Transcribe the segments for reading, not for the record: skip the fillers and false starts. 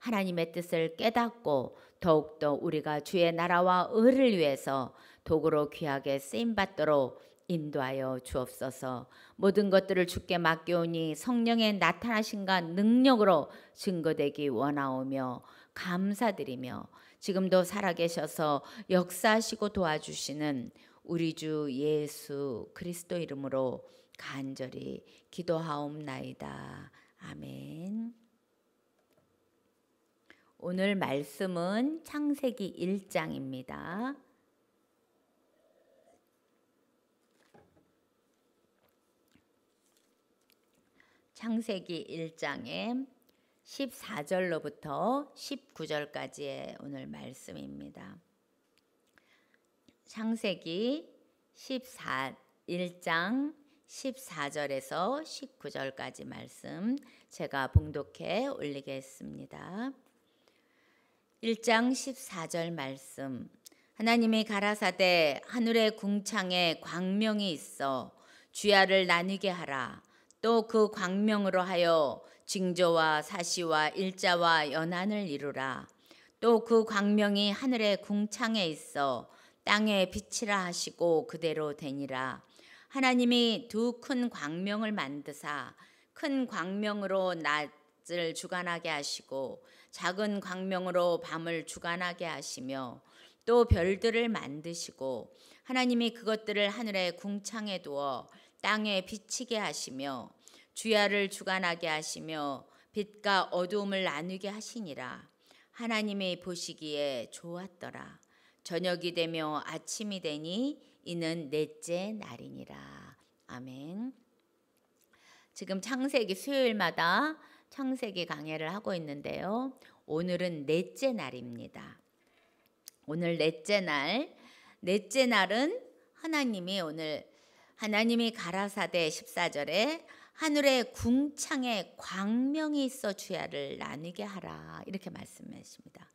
하나님의 뜻을 깨닫고 더욱더 우리가 주의 나라와 의를 위해서 도구로 귀하게 쓰임받도록 인도하여 주옵소서. 모든 것들을 주께 맡겨오니 성령의 나타나심과 능력으로 증거되기 원하오며 감사드리며 지금도 살아계셔서 역사하시고 도와주시는 우리 주 예수 그리스도 이름으로 간절히 기도하옵나이다. 아멘. 오늘 말씀은 창세기 1장입니다. 창세기 1장의 14절로부터 19절까지의 오늘 말씀입니다. 창세기 1장 14절에서 19절까지 말씀 제가 봉독해 올리겠습니다. 1장 14절 말씀. 하나님이 가라사대 하늘의 궁창에 광명이 있어 주야를 나뉘게 하라. 또 그 광명으로 하여 징조와 사시와 일자와 연한을 이루라. 또 그 광명이 하늘의 궁창에 있어 땅에 빛이라 하시고 그대로 되니라. 하나님이 두 큰 광명을 만드사 큰 광명으로 낮을 주관하게 하시고 작은 광명으로 밤을 주관하게 하시며 또 별들을 만드시고 하나님이 그것들을 하늘의 궁창에 두어 땅에 비치게 하시며 주야를 주관하게 하시며 빛과 어두움을 나누게 하시니라. 하나님이 보시기에 좋았더라. 저녁이 되며 아침이 되니 이는 넷째 날이니라. 아멘. 지금 창세기 수요일마다 창세기 강해를 하고 있는데요. 오늘은 넷째 날입니다. 오늘 넷째 날. 넷째 날은 하나님이 가라사대 14절에 하늘의 궁창에 광명이 있어 주야를 나뉘게 하라 이렇게 말씀하십니다.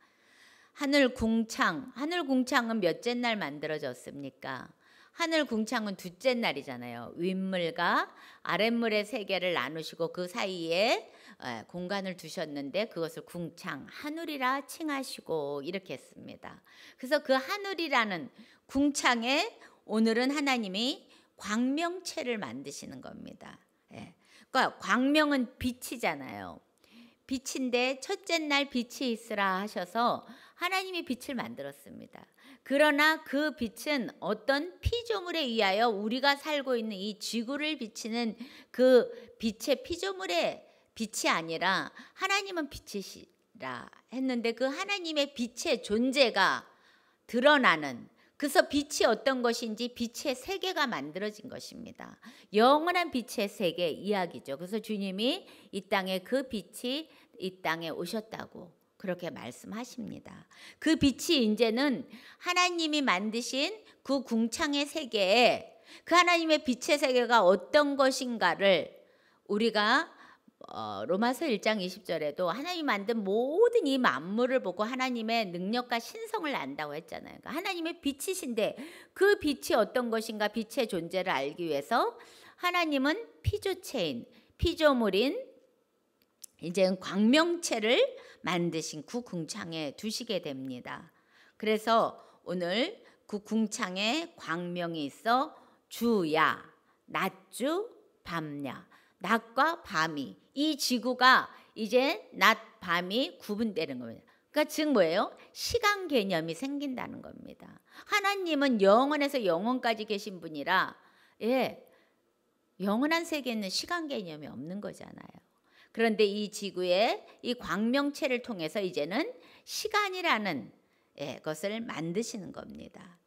하늘 궁창은 몇째 날 만들어졌습니까? 하늘 궁창은 둘째 날이잖아요. 윗물과 아랫물의 세계를 나누시고 그 사이에 공간을 두셨는데 그것을 궁창, 하늘이라 칭하시고 이렇게 했습니다. 그래서 그 하늘이라는 궁창에 오늘은 하나님이 광명체를 만드시는 겁니다. 그러니까 광명은 빛이잖아요. 빛인데 첫째 날 빛이 있으라 하셔서 하나님이 빛을 만들었습니다. 그러나 그 빛은 어떤 피조물에 의하여 우리가 살고 있는 이 지구를 비치는 그 빛의 피조물의 빛이 아니라 하나님은 빛이시라 했는데 그 하나님의 빛의 존재가 드러나는, 그래서 빛이 어떤 것인지 빛의 세계가 만들어진 것입니다. 영원한 빛의 세계 이야기죠. 그래서 주님이 이 땅에 그 빛이 이 땅에 오셨다고 그렇게 말씀하십니다. 그 빛이 이제는 하나님이 만드신 그 궁창의 세계에 그 하나님의 빛의 세계가 어떤 것인가를 우리가 로마서 1장 20절에도 하나님이 만든 모든 이 만물을 보고 하나님의 능력과 신성을 안다고 했잖아요. 그러니까 하나님의 빛이신데 그 빛이 어떤 것인가, 빛의 존재를 알기 위해서 하나님은 피조물인 이제 광명체를 만드신 그 궁창에 두시게 됩니다. 그래서 오늘 그 궁창에 광명이 있어 주야, 낮주, 밤야, 낮과 밤이, 이 지구가 이제 낮, 밤이 구분되는 겁니다. 그러니까 즉 뭐예요? 시간 개념이 생긴다는 겁니다. 하나님은 영원에서 영원까지 계신 분이라 영원한 세계에는 시간 개념이 없는 거잖아요. 그런데 이 지구의 이 광명체를 통해서 이제는 시간이라는 것을 만드시는 겁니다.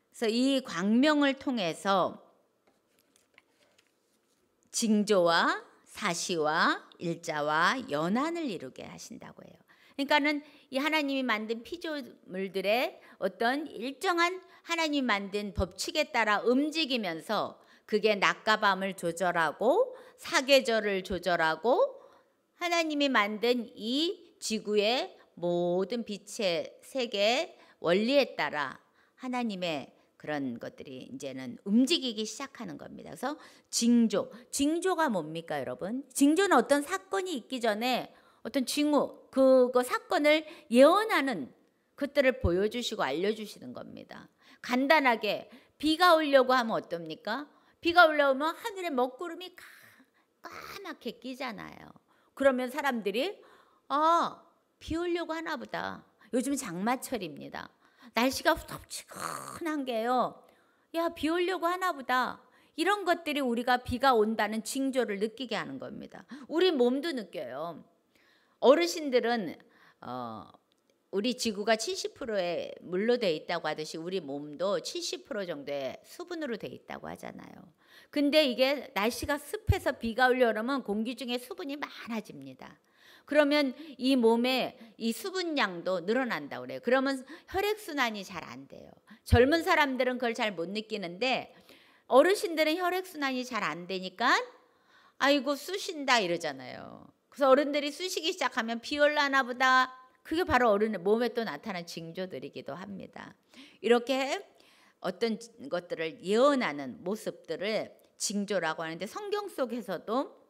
그래서 이 광명을 통해서 징조와 사시와 일자와 연한을 이루게 하신다고 해요. 그러니까는 이 하나님이 만든 피조물들의 어떤 일정한 하나님이 만든 법칙에 따라 움직이면서 그게 낮과 밤을 조절하고 사계절을 조절하고 하나님이 만든 이 지구의 모든 빛의 세계의 원리에 따라 하나님의 그런 것들이 이제는 움직이기 시작하는 겁니다. 그래서 징조가 뭡니까, 여러분? 징조는 어떤 사건이 있기 전에 어떤 징후, 그거 사건을 예언하는 것들을 보여주시고 알려주시는 겁니다. 간단하게 비가 오려고 하면 어떻습니까? 비가 올라오면 하늘에 먹구름이 까맣게 끼잖아요. 그러면 사람들이 비 오려고 하나 보다. 요즘 장마철입니다. 날씨가 덥지근한 게요. 야, 비 오려고 하나 보다. 이런 것들이 우리가 비가 온다는 징조를 느끼게 하는 겁니다. 우리 몸도 느껴요. 어르신들은 우리 지구가 70%의 물로 돼 있다고 하듯이 우리 몸도 70% 정도의 수분으로 돼 있다고 하잖아요. 근데 이게 날씨가 습해서 비가 오려면 공기 중에 수분이 많아집니다. 그러면 이 몸에 이 수분량도 늘어난다고 그래요. 그러면 혈액순환이 잘 안 돼요. 젊은 사람들은 그걸 잘 못 느끼는데 어르신들은 혈액순환이 잘 안 되니까 아이고 쑤신다 이러잖아요. 그래서 어른들이 쑤시기 시작하면 비 올라나 보다. 그게 바로 어른의 몸에 또 나타난 징조들이기도 합니다. 이렇게 어떤 것들을 예언하는 모습들을 징조라고 하는데 성경 속에서도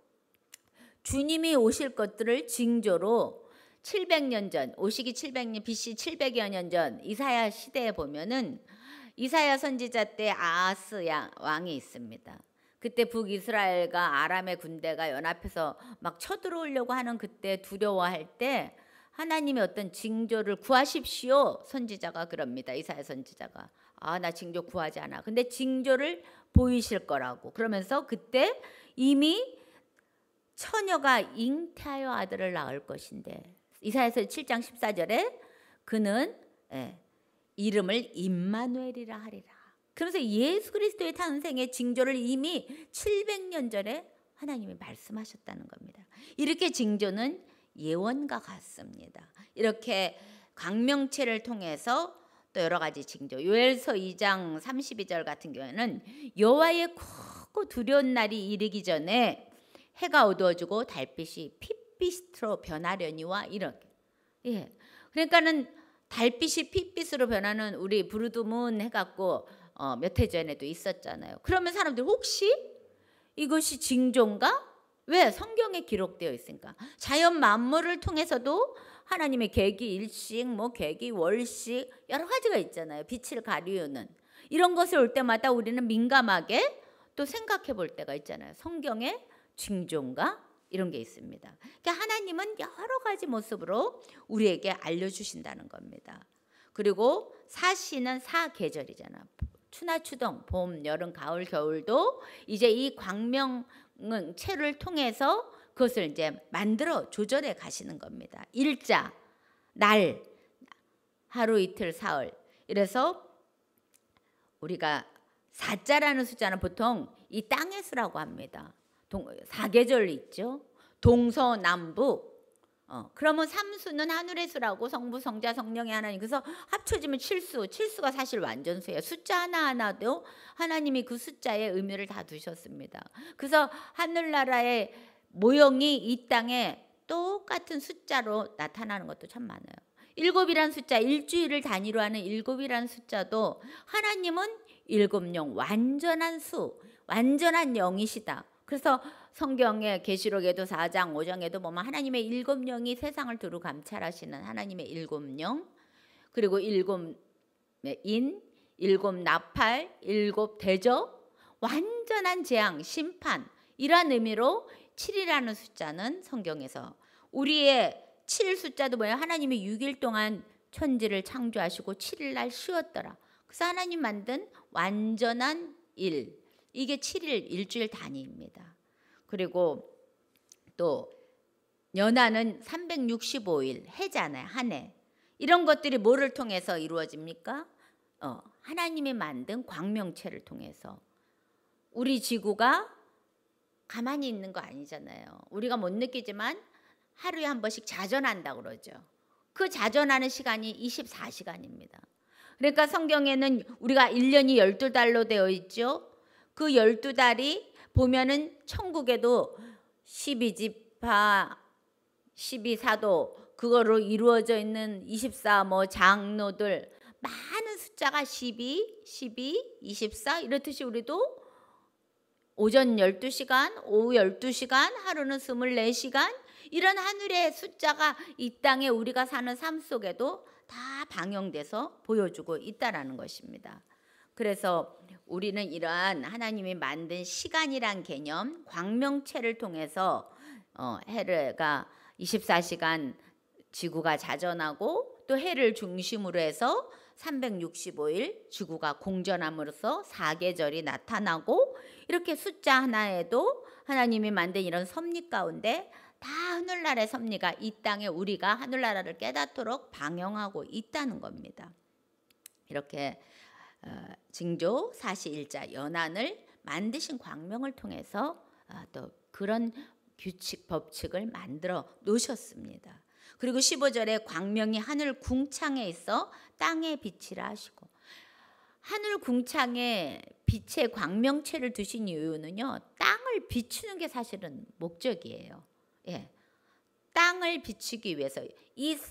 주님이 오실 것들을 징조로 700년 전, 오시기 700년, BC 700여 년 전 이사야 시대에 보면은 이사야 선지자 때 아하스 왕이 있습니다. 그때 북이스라엘과 아람의 군대가 연합해서 막 쳐들어오려고 하는 그때 두려워할 때 하나님의 어떤 징조를 구하십시오. 선지자가 그럽니다. 이사야 선지자가. 나 징조 구하지 않아. 근데 징조를 보이실 거라고. 그러면서 그때 이미 처녀가 잉태하여 아들을 낳을 것인데 이사야서 7장 14절에 그는 이름을 임마누엘이라 하리라. 그러면서 예수 그리스도의 탄생의 징조를 이미 700년 전에 하나님이 말씀하셨다는 겁니다. 이렇게 징조는 예언과 같습니다. 이렇게 광명체를 통해서 또 여러 가지 징조. 요엘서 2장 32절 같은 경우에는 여호와의 크고 두려운 날이 이르기 전에 해가 어두워지고 달빛이 핏빛으로 변하려니와 이렇게. 그러니까는 달빛이 핏빛으로 변하는 우리 브루드문 해갖고 몇 해 전에도 있었잖아요. 그러면 사람들이 혹시 이것이 징조인가? 왜? 성경에 기록되어 있으니까. 자연 만물을 통해서도 하나님의 계기일식, 계기월식 여러 가지가 있잖아요. 빛을 가리우는 이런 것을 올 때마다 우리는 민감하게 또 생각해 볼 때가 있잖아요. 성경에 징조인가? 이런 게 있습니다. 그러니까 하나님은 여러 가지 모습으로 우리에게 알려주신다는 겁니다. 그리고 사시는 사계절이잖아. 추나 추동, 봄, 여름, 가을, 겨울도 이제 이 광명체를 통해서 그것을 이제 만들어 조절해 가시는 겁니다. 일자, 날, 하루, 이틀, 사흘. 이래서 우리가 사자라는 숫자는 보통 이 땅의 수라고 합니다. 사계절 있죠. 동서남북. 그러면 삼수는 하늘의 수라고 성부, 성자, 성령의 하나님. 그래서 합쳐지면 칠수. 칠수가 사실 완전수예요. 숫자 하나하나도 하나님이 그 숫자에 의미를 다 두셨습니다. 그래서 하늘나라의 모형이 이 땅에 똑같은 숫자로 나타나는 것도 참 많아요. 일곱이란 숫자, 일주일을 단위로 하는 일곱이란 숫자도 하나님은 일곱영, 완전한 수, 완전한 영이시다. 그래서 성경의 계시록에도 4장 5장에도 보면 하나님의 일곱 영이 세상을 두루 감찰하시는 하나님의 일곱 영, 그리고 일곱 인, 일곱 나팔, 일곱 대적, 완전한 재앙, 심판, 이러한 의미로 7이라는 숫자는 성경에서 우리의 7 숫자도 뭐예요? 하나님이 6일 동안 천지를 창조하시고 7일 날 쉬었더라. 그래서 하나님 만든 완전한 일, 이게 7일 일주일 단위입니다. 그리고 또 연하는 365일 해잖아요. 한 해. 이런 것들이 뭐를 통해서 이루어집니까? 하나님이 만든 광명체를 통해서. 우리 지구가 가만히 있는 거 아니잖아요. 우리가 못 느끼지만 하루에 한 번씩 자전한다고 그러죠. 그 자전하는 시간이 24시간입니다. 그러니까 성경에는 우리가 1년이 12달로 되어 있죠. 그 12달이 보면은 천국에도 12지파, 12사도 그거로 이루어져 있는 24 장로들 많은 숫자가 12, 24 이렇듯이 우리도 오전 12시간, 오후 12시간, 하루는 24시간 이런 하늘의 숫자가 이 땅에 우리가 사는 삶 속에도 다 방영돼서 보여주고 있다라는 것입니다. 그래서 우리는 이러한 하나님이 만든 시간이란 개념, 광명체를 통해서 해가 24시간 지구가 자전하고 또 해를 중심으로 해서 365일 지구가 공전함으로써 사계절이 나타나고, 이렇게 숫자 하나에도 하나님이 만든 이런 섭리 가운데 다 하늘나라의 섭리가 이 땅에 우리가 하늘나라를 깨닫도록 방영하고 있다는 겁니다. 이렇게 징조 사시일자 연한을 만드신 광명을 통해서 또 그런 규칙 법칙을 만들어 놓으셨습니다. 그리고 15절에 광명이 하늘 궁창에 있어 땅에 빛이라 하시고, 하늘 궁창에 빛의 광명체를 두신 이유는요, 땅을 비추는 게 사실은 목적이에요. 예, 땅을 비추기 위해서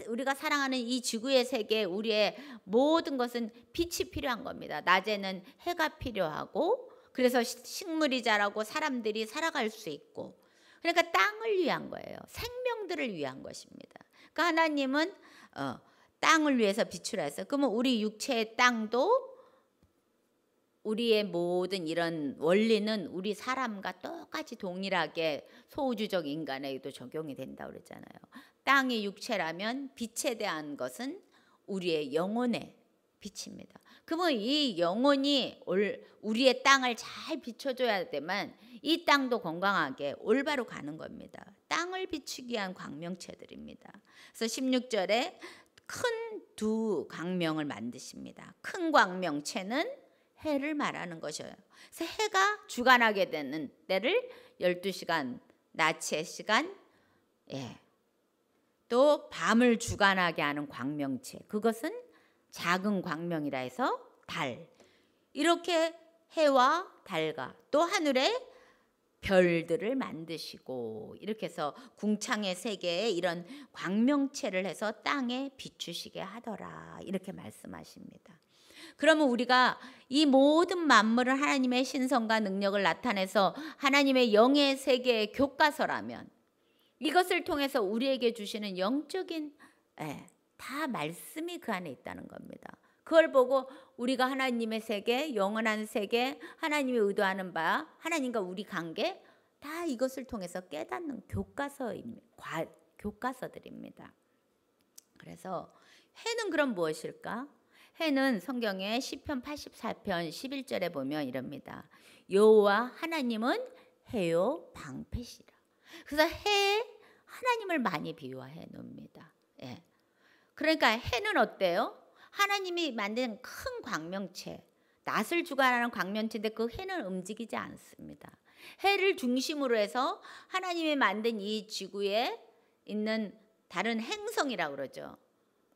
우리가 사랑하는 이 지구의 세계, 우리의 모든 것은 빛이 필요한 겁니다. 낮에는 해가 필요하고, 그래서 식물이 자라고 사람들이 살아갈 수 있고, 그러니까 땅을 위한 거예요. 생명들을 위한 것입니다. 그러니까 하나님은 땅을 위해서 비추라 했어요. 그러면 우리 육체의 땅도, 우리의 모든 이런 원리는 우리 사람과 똑같이 동일하게 소우주적 인간에게도 적용이 된다고 그랬잖아요. 땅이 육체라면 빛에 대한 것은 우리의 영혼의 빛입니다. 그러면 이 영혼이 우리의 땅을 잘 비춰줘야 되면 이 땅도 건강하게 올바로 가는 겁니다. 땅을 비추기 위한 광명체들입니다. 그래서 16절에 큰 두 광명을 만드십니다. 큰 광명체는 해를 말하는 것이에요. 그래서 해가 주관하게 되는 때를 12시간 낮의 시간, 또 밤을 주관하게 하는 광명체, 그것은 작은 광명이라 해서 달, 이렇게 해와 달과 또 하늘에 별들을 만드시고, 이렇게 해서 궁창의 세계에 이런 광명체를 해서 땅에 비추시게 하더라, 이렇게 말씀하십니다. 그러면 우리가 이 모든 만물을 하나님의 신성과 능력을 나타내서 하나님의 영의 세계의 교과서라면, 이것을 통해서 우리에게 주시는 영적인 다 말씀이 그 안에 있다는 겁니다. 그걸 보고 우리가 하나님의 세계, 영원한 세계, 하나님이 의도하는 바, 하나님과 우리 관계, 다 이것을 통해서 깨닫는 교과서들입니다. 그래서 해는 그럼 무엇일까? 해는 성경의 시편 84편 11절에 보면 이럽니다. 여호와 하나님은 해요 방패시라. 그래서 해에 하나님을 많이 비유해 놓습니다. 그러니까 해는 어때요? 하나님이 만든 큰 광명체, 낮을 주관하는 광명체인데 그 해는 움직이지 않습니다. 해를 중심으로 해서 하나님이 만든 이 지구에 있는 다른 행성이라고 그러죠.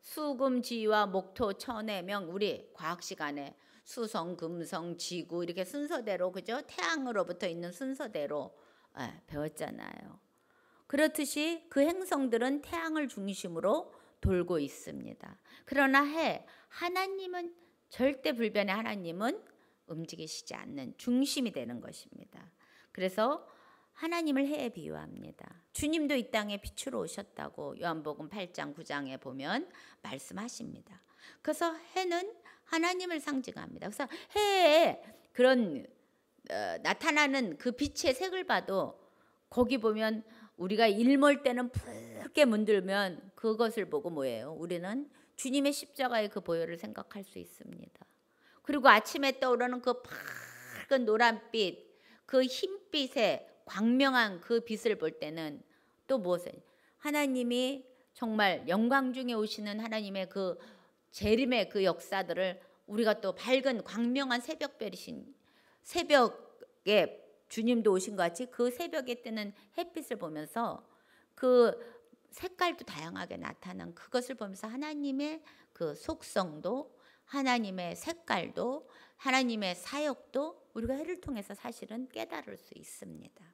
수금, 지와, 목토, 천해, 명, 우리 과학 시간에 수성, 금성, 지구 이렇게 순서대로, 그죠? 태양으로부터 있는 순서대로 배웠잖아요. 그렇듯이 그 행성들은 태양을 중심으로 돌고 있습니다. 그러나 하나님은 절대 불변의 하나님은 움직이시지 않는 중심이 되는 것입니다. 그래서 하나님을 해에 비유합니다. 주님도 이 땅에 빛으로 오셨다고 요한복음 8장 9장에 보면 말씀하십니다. 그래서 해는 하나님을 상징합니다. 그래서 해에 그런 나타나는 그 빛의 색을 봐도 거기 보면 우리가 일몰 때는 붉게 문들면 그것을 보고 뭐예요? 우리는 주님의 십자가의 그 보혈을 생각할 수 있습니다. 그리고 아침에 떠오르는 그 밝은 노란빛, 그 흰빛의 광명한 그 빛을 볼 때는 또 무엇을? 하나님이 정말 영광 중에 오시는 하나님의 그 재림의 그 역사들을 우리가 또 밝은 광명한 새벽별이신 새벽에 주님도 오신 것 같이 그 새벽에 뜨는 햇빛을 보면서 그 색깔도 다양하게 나타난 그것을 보면서 하나님의 그 속성도, 하나님의 색깔도, 하나님의 사역도 우리가 해를 통해서 사실은 깨달을 수 있습니다.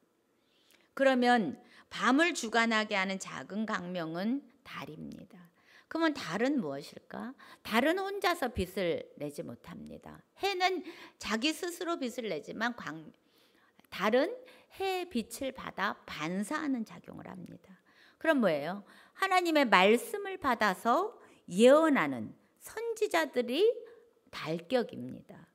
그러면 밤을 주관하게 하는 작은 광명은 달입니다. 그러면 달은 무엇일까? 달은 혼자서 빛을 내지 못합니다. 해는 자기 스스로 빛을 내지만 달은 해의 빛을 받아 반사하는 작용을 합니다. 그럼 뭐예요? 하나님의 말씀을 받아서 예언하는 선지자들이 달격입니다.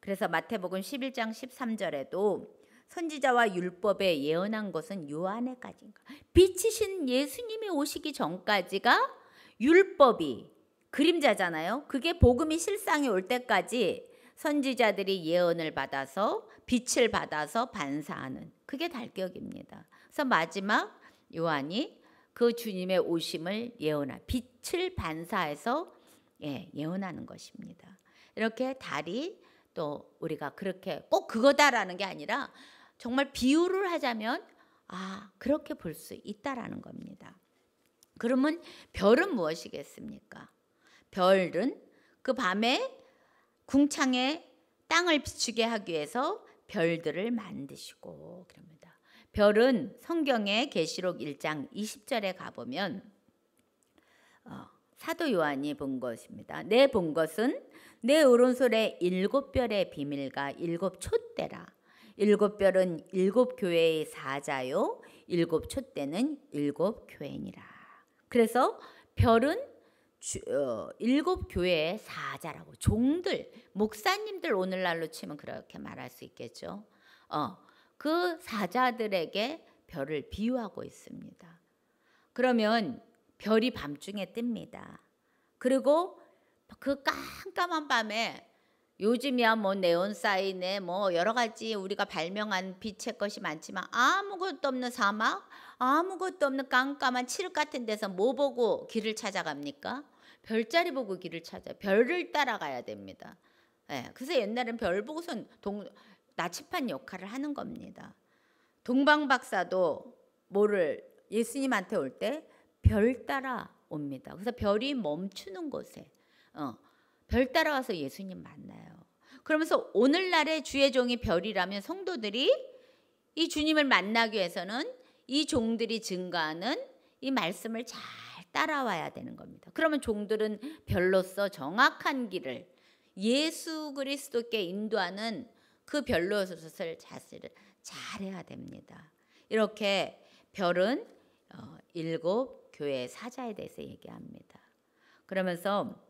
그래서 마태복음 11장 13절에도 선지자와 율법에 예언한 것은 요한에까지인가. 빛이신 예수님이 오시기 전까지가 율법이 그림자잖아요. 그게 복음이 실상이 올 때까지 선지자들이 예언을 받아서 빛을 받아서 반사하는 그게 달격입니다. 그래서 마지막 요한이 그 주님의 오심을 예언한 빛을 반사해서 예언하는 것입니다. 이렇게 달이 또 우리가 그렇게 꼭 그거다라는 게 아니라 정말 비유를 하자면 그렇게 볼 수 있다라는 겁니다. 그러면 별은 무엇이겠습니까? 별은 그 밤에 궁창에 땅을 비추게 하기 위해서 별들을 만드시고 그럽니다. 별은 성경의 계시록 1장 20절에 가보면 사도 요한이 본 것입니다. 내 본 것은 내 오른손에 7별의 비밀과 7촛대라. 7별은 7교회의 사자요 7촛대는 7교회니라. 그래서 별은 7교회의 사자라고, 종들, 목사님들 오늘날로 치면 그렇게 말할 수 있겠죠. 그 사자들에게 별을 비유하고 있습니다. 그러면 별이 밤중에 뜹니다. 그리고 그 깜깜한 밤에 요즘이야 뭐 네온사인에 뭐 여러 가지 우리가 발명한 빛의 것이 많지만 아무것도 없는 사막, 아무것도 없는 깜깜한 칠흑 같은 데서 뭐 보고 길을 찾아갑니까? 별자리 보고 길을 찾아요. 별을 따라가야 됩니다. 그래서 옛날엔 별 보고선 나침반 역할을 하는 겁니다. 동방 박사도 예수님한테 올 때 별 따라 옵니다. 그래서 별이 멈추는 곳에 별 따라와서 예수님 만나요. 그러면서 오늘날의 주의 종이 별이라면 성도들이 이 주님을 만나기 위해서는 이 종들이 증거하는 이 말씀을 잘 따라와야 되는 겁니다. 그러면 종들은 별로서 정확한 길을 예수 그리스도께 인도하는 그 별로서를 자세를 잘해야 됩니다. 이렇게 별은 7 교회의 사자에 대해서 얘기합니다. 그러면서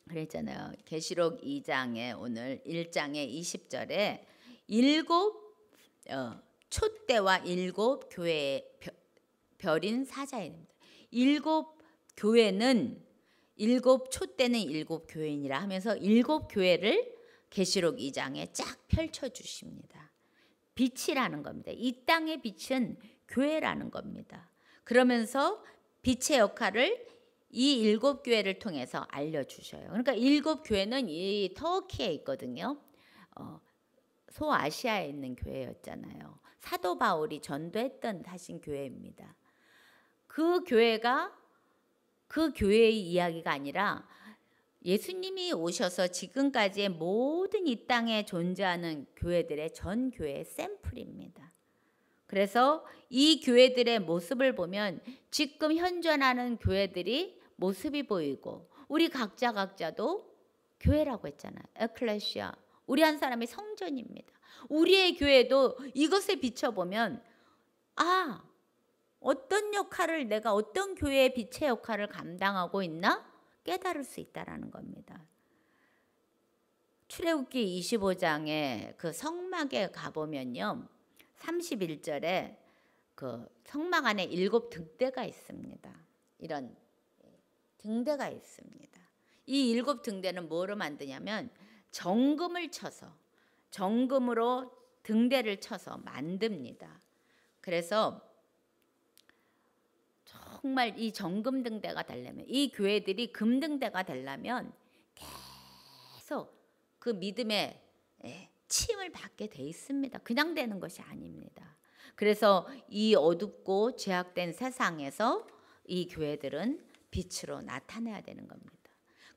그랬잖아요. 계시록 2장에 오늘 1장의 20절에 7 촛대와 7 교회의 별인 사자입니다. 7 교회는 7 촛대는 7 교회이니라 하면서 7 교회를 계시록 2장에 쫙 펼쳐 주십니다. 빛이라는 겁니다. 이 땅의 빛은 교회라는 겁니다. 그러면서 빛의 역할을 이 7 교회를 통해서 알려주셔요. 그러니까 7 교회는 이 터키에 있거든요. 소아시아에 있는 교회였잖아요. 사도 바울이 전도했던 하신 교회입니다. 그 교회가 그 교회의 이야기가 아니라 예수님이 오셔서 지금까지의 모든 이 땅에 존재하는 교회들의 전 교회의 샘플입니다. 그래서 이 교회들의 모습을 보면 지금 현존하는 교회들이 모습이 보이고 우리 각자도 교회라고 했잖아요. 에클레시아. 우리 한 사람이 성전입니다. 우리의 교회도 이것에 비춰보면 어떤 역할을 내가 어떤 교회의 빛의 역할을 감당하고 있나 깨달을 수 있다라는 겁니다. 출애굽기 25장에 그 성막에 가보면요. 31절에 그 성막 안에 7 등대가 있습니다. 이런 등대가 있습니다. 이 7 등대는 뭐로 만드냐면 정금으로 등대를 쳐서 만듭니다. 그래서 정말 이 정금 등대가 되려면 이 교회들이 금 등대가 되려면 계속 그 믿음의 침을 받게 돼 있습니다. 그냥 되는 것이 아닙니다. 그래서 이 어둡고 죄악된 세상에서 이 교회들은 빛으로 나타내야 되는 겁니다.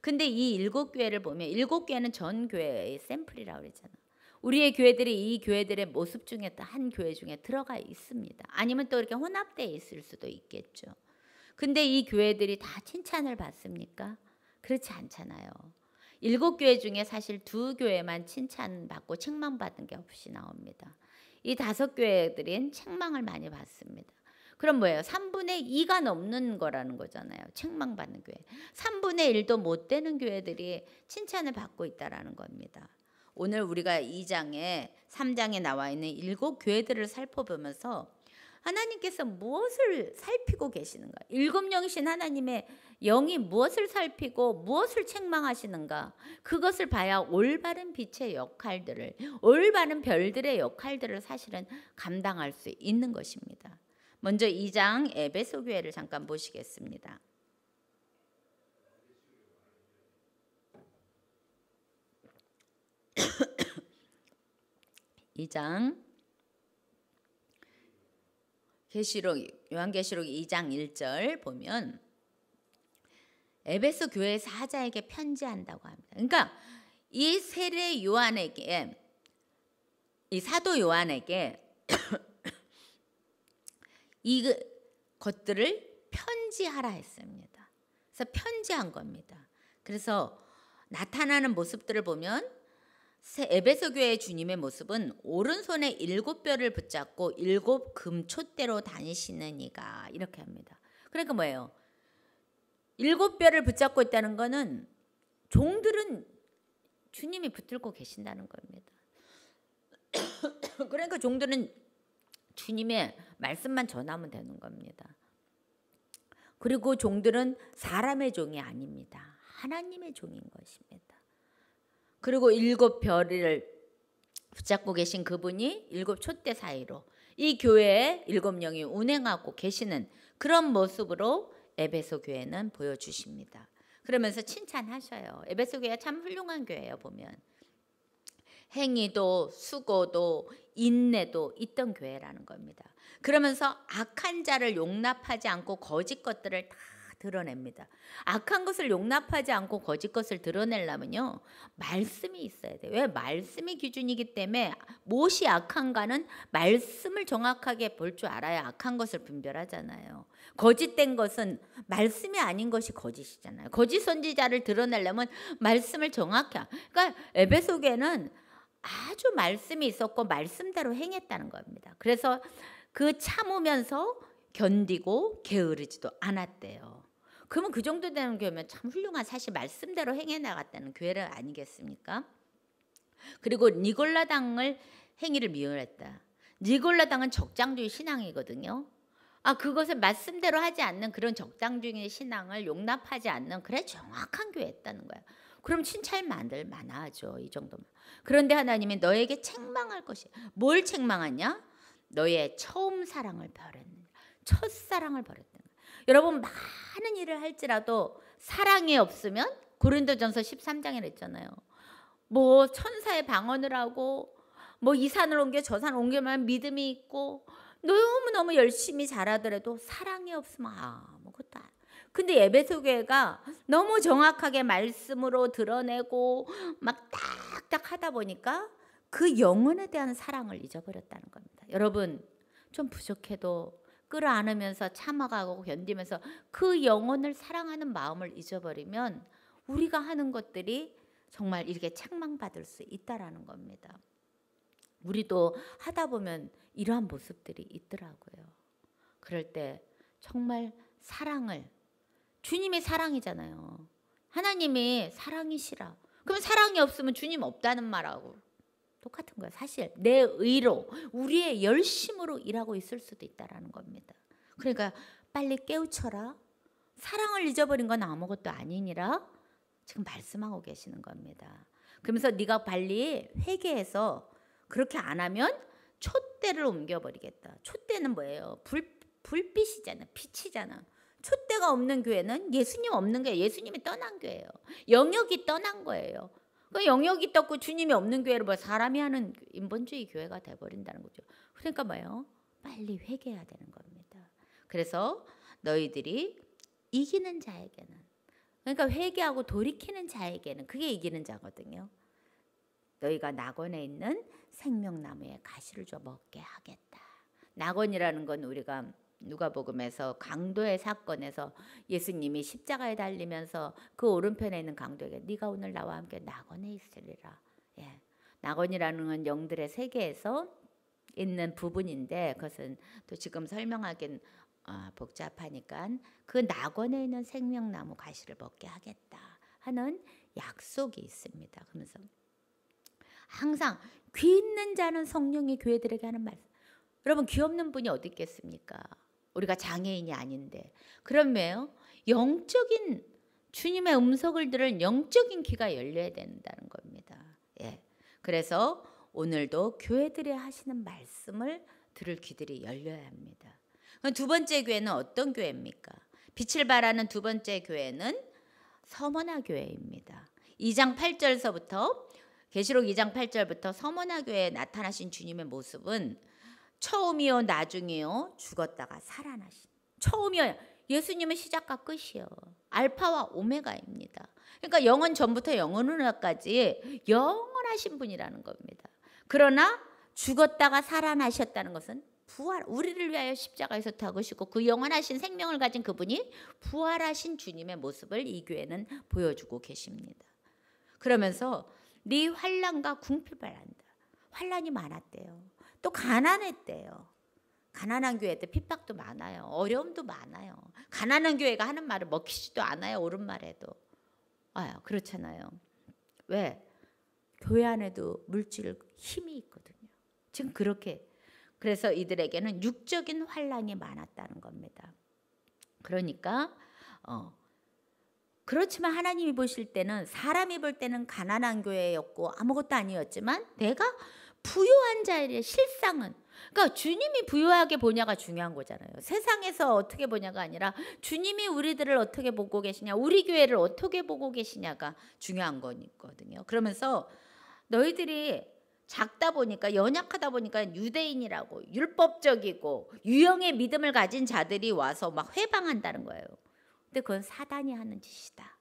근데 이 7 교회를 보면 7 교회는 전 교회의 샘플이라고 그랬잖아. 우리의 교회들이 이 교회들의 모습 중에 또 한 교회 중에 들어가 있습니다. 아니면 또 이렇게 혼합되어 있을 수도 있겠죠. 근데 이 교회들이 다 칭찬을 받습니까? 그렇지 않잖아요. 7 교회 중에 사실 2 교회만 칭찬받고 책망받은 게 없이 나옵니다. 이 5 교회들은 책망을 많이 받습니다. 그럼 뭐예요? 3분의 2가 넘는 거라는 거잖아요. 책망받는 교회. 3분의 1도 못 되는 교회들이 칭찬을 받고 있다라는 겁니다. 오늘 우리가 2장에 3장에 나와 있는 7교회들을 살펴보면서 하나님께서 무엇을 살피고 계시는가? 7영이신 하나님의 영이 무엇을 살피고 무엇을 책망하시는가? 그것을 봐야 올바른 빛의 역할들을, 올바른 별들의 역할들을 사실은 감당할 수 있는 것입니다. 먼저 2장 에베소 교회를 잠깐 보시겠습니다. 2장 요한계시록 2장 1절 보면 에베소 교회 사자에게 편지한다고 합니다. 그러니까 이 세례 요한에게, 이 사도 요한에게 이 것들을 편지하라 했습니다. 그래서 편지한 겁니다. 그래서 나타나는 모습들을 보면 에베소 교회의 주님의 모습은 오른손에 7뼈를 붙잡고 7 금촛대로 다니시는 이가, 이렇게 합니다. 그러니까 뭐예요? 7뼈를 붙잡고 있다는 거는 종들은 주님이 붙들고 계신다는 겁니다. 그러니까 종들은 주님의 말씀만 전하면 되는 겁니다. 그리고 종들은 사람의 종이 아닙니다. 하나님의 종인 것입니다. 그리고 7별을 붙잡고 계신 그분이 7 촛대 사이로 이 교회에 7영이 운행하고 계시는 그런 모습으로 에베소 교회는 보여주십니다. 그러면서 칭찬하셔요. 에베소 교회가 참 훌륭한 교회예요. 보면 행위도 수고도 인내도 있던 교회라는 겁니다. 그러면서 악한 자를 용납하지 않고 거짓 것들을 다 드러냅니다. 악한 것을 용납하지 않고 거짓 것을 드러내려면요, 말씀이 있어야 돼요. 왜? 말씀이 기준이기 때문에 무엇이 악한가는 말씀을 정확하게 볼 줄 알아야 악한 것을 분별하잖아요. 거짓된 것은 말씀이 아닌 것이 거짓이잖아요. 거짓 선지자를 드러내려면 말씀을 정확히, 그러니까 에베소교회는 아주 말씀이 있었고 말씀대로 행했다는 겁니다. 그래서 그 참으면서 견디고 게으르지도 않았대요. 그러면 그 정도 되는 교회면 참 훌륭한, 사실 말씀대로 행해 나갔다는 교회를 아니겠습니까? 그리고 니골라당을 행위를 미워했다. 니골라당은 적장주의 신앙이거든요. 그것을 말씀대로 하지 않는 그런 적장주의 신앙을 용납하지 않는, 그래 정확한 교회였다는 거야. 그럼 칭찬만들 많아하죠. 이 정도면. 그런데 하나님이 너에게 책망할 것이, 뭘 책망하냐? 너의 처음 사랑을 버렸느냐, 첫사랑을 버렸다. 여러분, 많은 일을 할지라도 사랑이 없으면, 고린도전서 13장에 했잖아요. 뭐 천사의 방언을 하고 뭐 이 산을 옮겨 저 산을 옮겨만 믿음이 있고 너무너무 열심히 잘하더라도 사랑이 없으면 아무것도 안. 근데 에베소 교회가 너무 정확하게 말씀으로 드러내고 막 딱딱 하다 보니까 그 영혼에 대한 사랑을 잊어버렸다는 겁니다. 여러분, 좀 부족해도 끌어안으면서 참아가고 견디면서 그 영혼을 사랑하는 마음을 잊어버리면 우리가 하는 것들이 정말 이렇게 책망받을 수 있다라는 겁니다. 우리도 하다 보면 이러한 모습들이 있더라고요. 그럴 때 정말 사랑을, 주님이 사랑이잖아요. 하나님이 사랑이시라. 그럼 사랑이 없으면 주님 없다는 말하고 똑같은 거예요. 사실 내 의로, 우리의 열심으로 일하고 있을 수도 있다라는 겁니다. 그러니까 빨리 깨우쳐라. 사랑을 잊어버린 건 아무것도 아니니라 지금 말씀하고 계시는 겁니다. 그러면서 네가 빨리 회개해서 그렇게 안 하면 촛대를 옮겨버리겠다. 촛대는 뭐예요? 불빛이잖아. 빛이잖아. 촛대가 없는 교회는 예수님 없는 거예요. 예수님이 떠난 교회예요. 영역이 떠난 거예요. 그 영역이 떴고 주님이 없는 교회를 뭐 사람이 하는 인본주의 교회가 돼버린다는 거죠. 그러니까 뭐예요? 빨리 회개해야 되는 겁니다. 그래서 너희들이 이기는 자에게는, 그러니까 회개하고 돌이키는 자에게는, 그게 이기는 자거든요. 너희가 낙원에 있는 생명나무에 가시를 줘 먹게 하겠다. 낙원이라는 건 우리가 누가복음에서 강도의 사건에서 예수님이 십자가에 달리면서 그 오른편에 있는 강도에게 네가 오늘 나와 함께 낙원에 있으리라. 예. 낙원이라는 건 영들의 세계에서 있는 부분인데 그것은 또 지금 설명하기는 복잡하니까 그 낙원에 있는 생명나무 가시를 먹게 하겠다 하는 약속이 있습니다. 그러면서 항상 귀 있는 자는 성령이 교회들에게 하는 말씀. 여러분 귀 없는 분이 어디 있겠습니까? 우리가 장애인이 아닌데. 그러면 영적인 주님의 음성을 들을 영적인 귀가 열려야 된다는 겁니다. 예. 그래서 오늘도 교회들이 하시는 말씀을 들을 귀들이 열려야 합니다. 두 번째 교회는 어떤 교회입니까? 빛을 발하는 두 번째 교회는 서머나 교회입니다. 2장 8절서부터 계시록 2장 8절부터 서머나 교회에 나타나신 주님의 모습은 처음이요 나중이요 죽었다가 살아나신 처음이요 예수님은 시작과 끝이요 알파와 오메가입니다. 그러니까 영원 전부터 영원 후까지 영원하신 분이라는 겁니다. 그러나 죽었다가 살아나셨다는 것은 부활, 우리를 위하여 십자가에서 타고시고 그 영원하신 생명을 가진 그분이 부활하신 주님의 모습을 이 교회는 보여주고 계십니다. 그러면서 네 환난과 궁핍을한다. 환난이 많았대요. 또 가난했대요. 가난한 교회들 핍박도 많아요. 어려움도 많아요. 가난한 교회가 하는 말을 먹히지도 않아요. 옳은 말에도. 그렇잖아요. 왜? 교회 안에도 물질 힘이 있거든요. 지금 그렇게 그래서 이들에게는 육적인 환난이 많았다는 겁니다. 그러니까 그렇지만 하나님이 보실 때는 사람이 볼 때는 가난한 교회였고 아무것도 아니었지만 내가 부유한 자의 실상은 그러니까 주님이 부유하게 보냐가 중요한 거잖아요. 세상에서 어떻게 보냐가 아니라 주님이 우리들을 어떻게 보고 계시냐 우리 교회를 어떻게 보고 계시냐가 중요한 거거든요. 그러면서 너희들이 작다 보니까 연약하다 보니까 유대인이라고 율법적이고 유형의 믿음을 가진 자들이 와서 막 회방한다는 거예요. 근데 그건 사단이 하는 짓이다.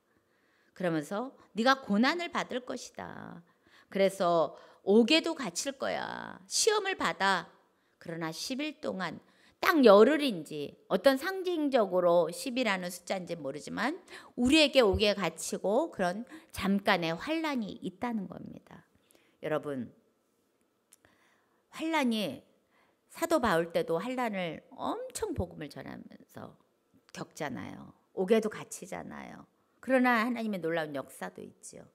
그러면서 네가 고난을 받을 것이다. 그래서 옥에도 갇힐 거야. 시험을 받아. 그러나 10일 동안 딱 열흘인지 어떤 상징적으로 10이라는 숫자인지 모르지만 우리에게 옥에 갇히고 그런 잠깐의 환난이 있다는 겁니다. 여러분 환난이 사도 바울 때도 환난을 엄청 복음을 전하면서 겪잖아요. 옥에도 갇히잖아요. 그러나 하나님의 놀라운 역사도 있죠.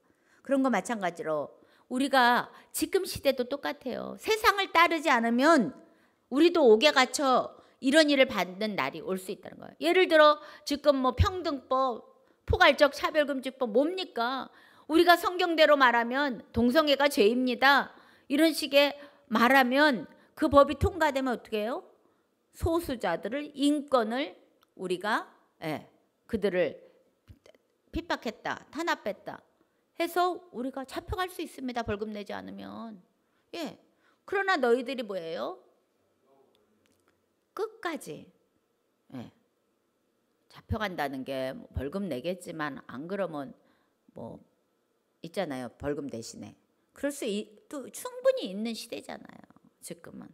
그런 거 마찬가지로 우리가 지금 시대도 똑같아요. 세상을 따르지 않으면 우리도 옥에 갇혀 이런 일을 받는 날이 올 수 있다는 거예요. 예를 들어 지금 뭐 평등법, 포괄적 차별금지법 뭡니까? 우리가 성경대로 말하면 동성애가 죄입니다. 이런 식의 말하면 그 법이 통과되면 어떻게 해요? 소수자들을 인권을 우리가 그들을 핍박했다, 탄압했다 해서 우리가 잡혀갈 수 있습니다. 벌금 내지 않으면. 그러나 너희들이 뭐예요? 끝까지 잡혀간다는 게 벌금 내겠지만 안 그러면 뭐 있잖아요. 벌금 대신에. 그럴 수 또 충분히 있는 시대잖아요. 지금은.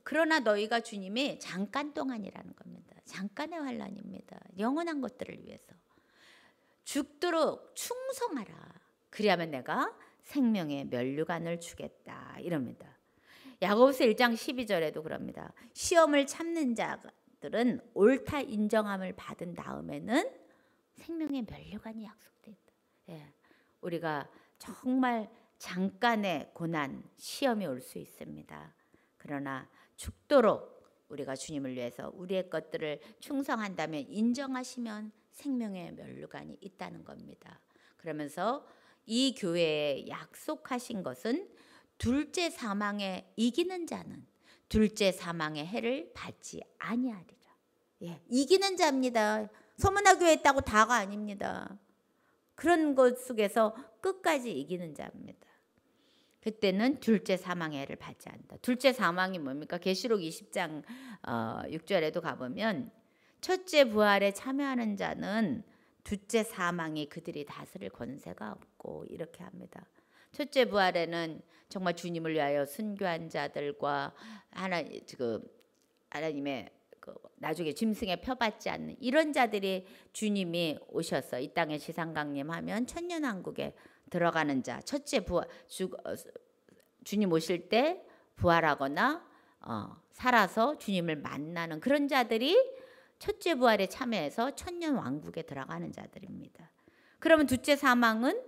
그러나 너희가 주님이 잠깐 동안이라는 겁니다. 잠깐의 환난입니다. 영원한 것들을 위해서. 죽도록 충성하라. 그리하면 내가 생명의 면류관을 주겠다. 이럽니다. 야고보서 1장 12절에도 그럽니다. 시험을 참는 자들은 옳다 인정함을 받은 다음에는 생명의 면류관이 약속돼 있다. 우리가 정말 잠깐의 고난, 시험이 올 수 있습니다. 그러나 죽도록 우리가 주님을 위해서 우리의 것들을 충성한다면 인정하시면 생명의 면류관이 있다는 겁니다. 그러면서 이 교회에 약속하신 것은 둘째 사망에 이기는 자는 둘째 사망의 해를 받지 아니하리라. 이기는 자입니다. 서문화 교회에 있다고 다가 아닙니다. 그런 것 속에서 끝까지 이기는 자입니다. 그때는 둘째 사망의 해를 받지 않는다. 둘째 사망이 뭡니까? 계시록 20장 6절에도 가보면 첫째 부활에 참여하는 자는 둘째 사망이 그들이 다스릴 권세가 없고 이렇게 합니다. 첫째 부활에는 정말 주님을 위하여 순교한 자들과 하나님의 나중에 짐승에 펴받지 않는 이런 자들이 주님이 오셔서 이 땅에 지상강림하면 천년왕국에 들어가는 자, 첫째 부활, 주님 오실 때 부활하거나 살아서 주님을 만나는 그런 자들이 첫째 부활에 참여해서 천년 왕국에 들어가는 자들입니다. 그러면 둘째 사망은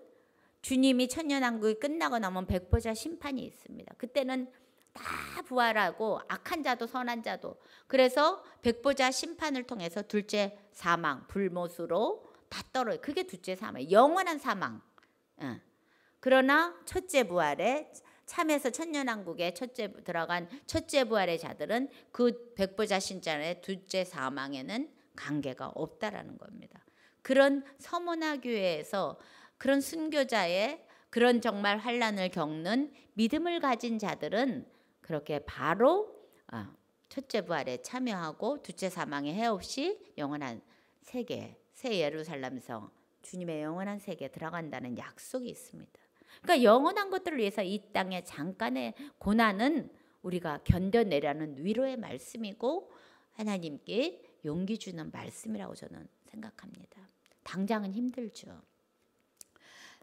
주님이 천년 왕국이 끝나고 나면 백보자 심판이 있습니다. 그때는 다 부활하고 악한 자도 선한 자도, 그래서 백보자 심판을 통해서 둘째 사망 불못으로 다 떨어요. 그게 둘째 사망, 영원한 사망. 그러나 첫째 부활에 참에서 천년왕국에 들어간 첫째 부활의 자들은 그 백보자 신전의 둘째 사망에는 관계가 없다라는 겁니다. 그런 서문화 교회에서 그런 순교자의 그런 정말 환난을 겪는 믿음을 가진 자들은 그렇게 바로 첫째 부활에 참여하고 둘째 사망의 해 없이 영원한 세계, 새 예루살렘성, 주님의 영원한 세계에 들어간다는 약속이 있습니다. 그러니까 영원한 것들을 위해서 이 땅의 잠깐의 고난은 우리가 견뎌내라는 위로의 말씀이고 하나님께 용기 주는 말씀이라고 저는 생각합니다. 당장은 힘들죠.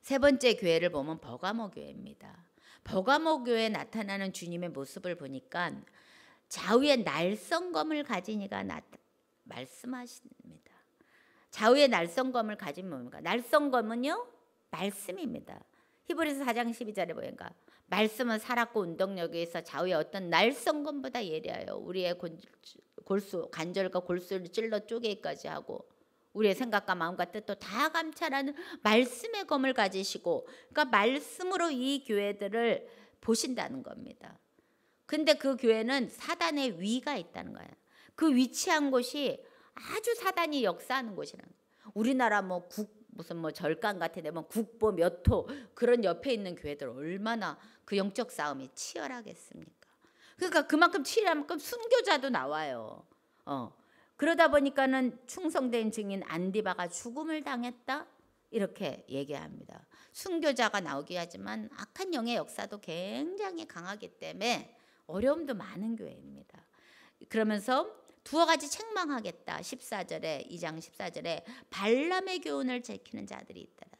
세 번째 교회를 보면 버가모 교회입니다. 버가모 교회에 나타나는 주님의 모습을 보니까 좌우에 날성검을 가진 이가 말씀하십니다. 좌우에 날성검을 가진 뭡니까? 날성검은요, 말씀입니다. 히브리서 4장 12절에 보니까 말씀은 살았고 운동력에 있어 좌우에 어떤 날성검보다 예리하여 우리의 관절과 골수를 찔러 쪼개기까지 하고 우리의 생각과 마음과 뜻도 다 감찰하는 말씀의 검을 가지시고, 그러니까 말씀으로 이 교회들을 보신다는 겁니다. 근데 그 교회는 사단의 위가 있다는 거예요. 그 위치한 곳이 아주 사단이 역사하는 곳이라는 거예요. 우리나라 무슨 절간 같은데 국보 몇 호 그런 옆에 있는 교회들 얼마나 그 영적 싸움이 치열하겠습니까? 그러니까 그만큼 치열한 만큼 순교자도 나와요. 그러다 보니까는 충성된 증인 안디바가 죽음을 당했다 이렇게 얘기합니다. 순교자가 나오긴 하지만 악한 영의 역사도 굉장히 강하기 때문에 어려움도 많은 교회입니다. 그러면서 두어 가지 책망하겠다. 14절에 2장 14절에 발람의 교훈을 지키는 자들이 있더라.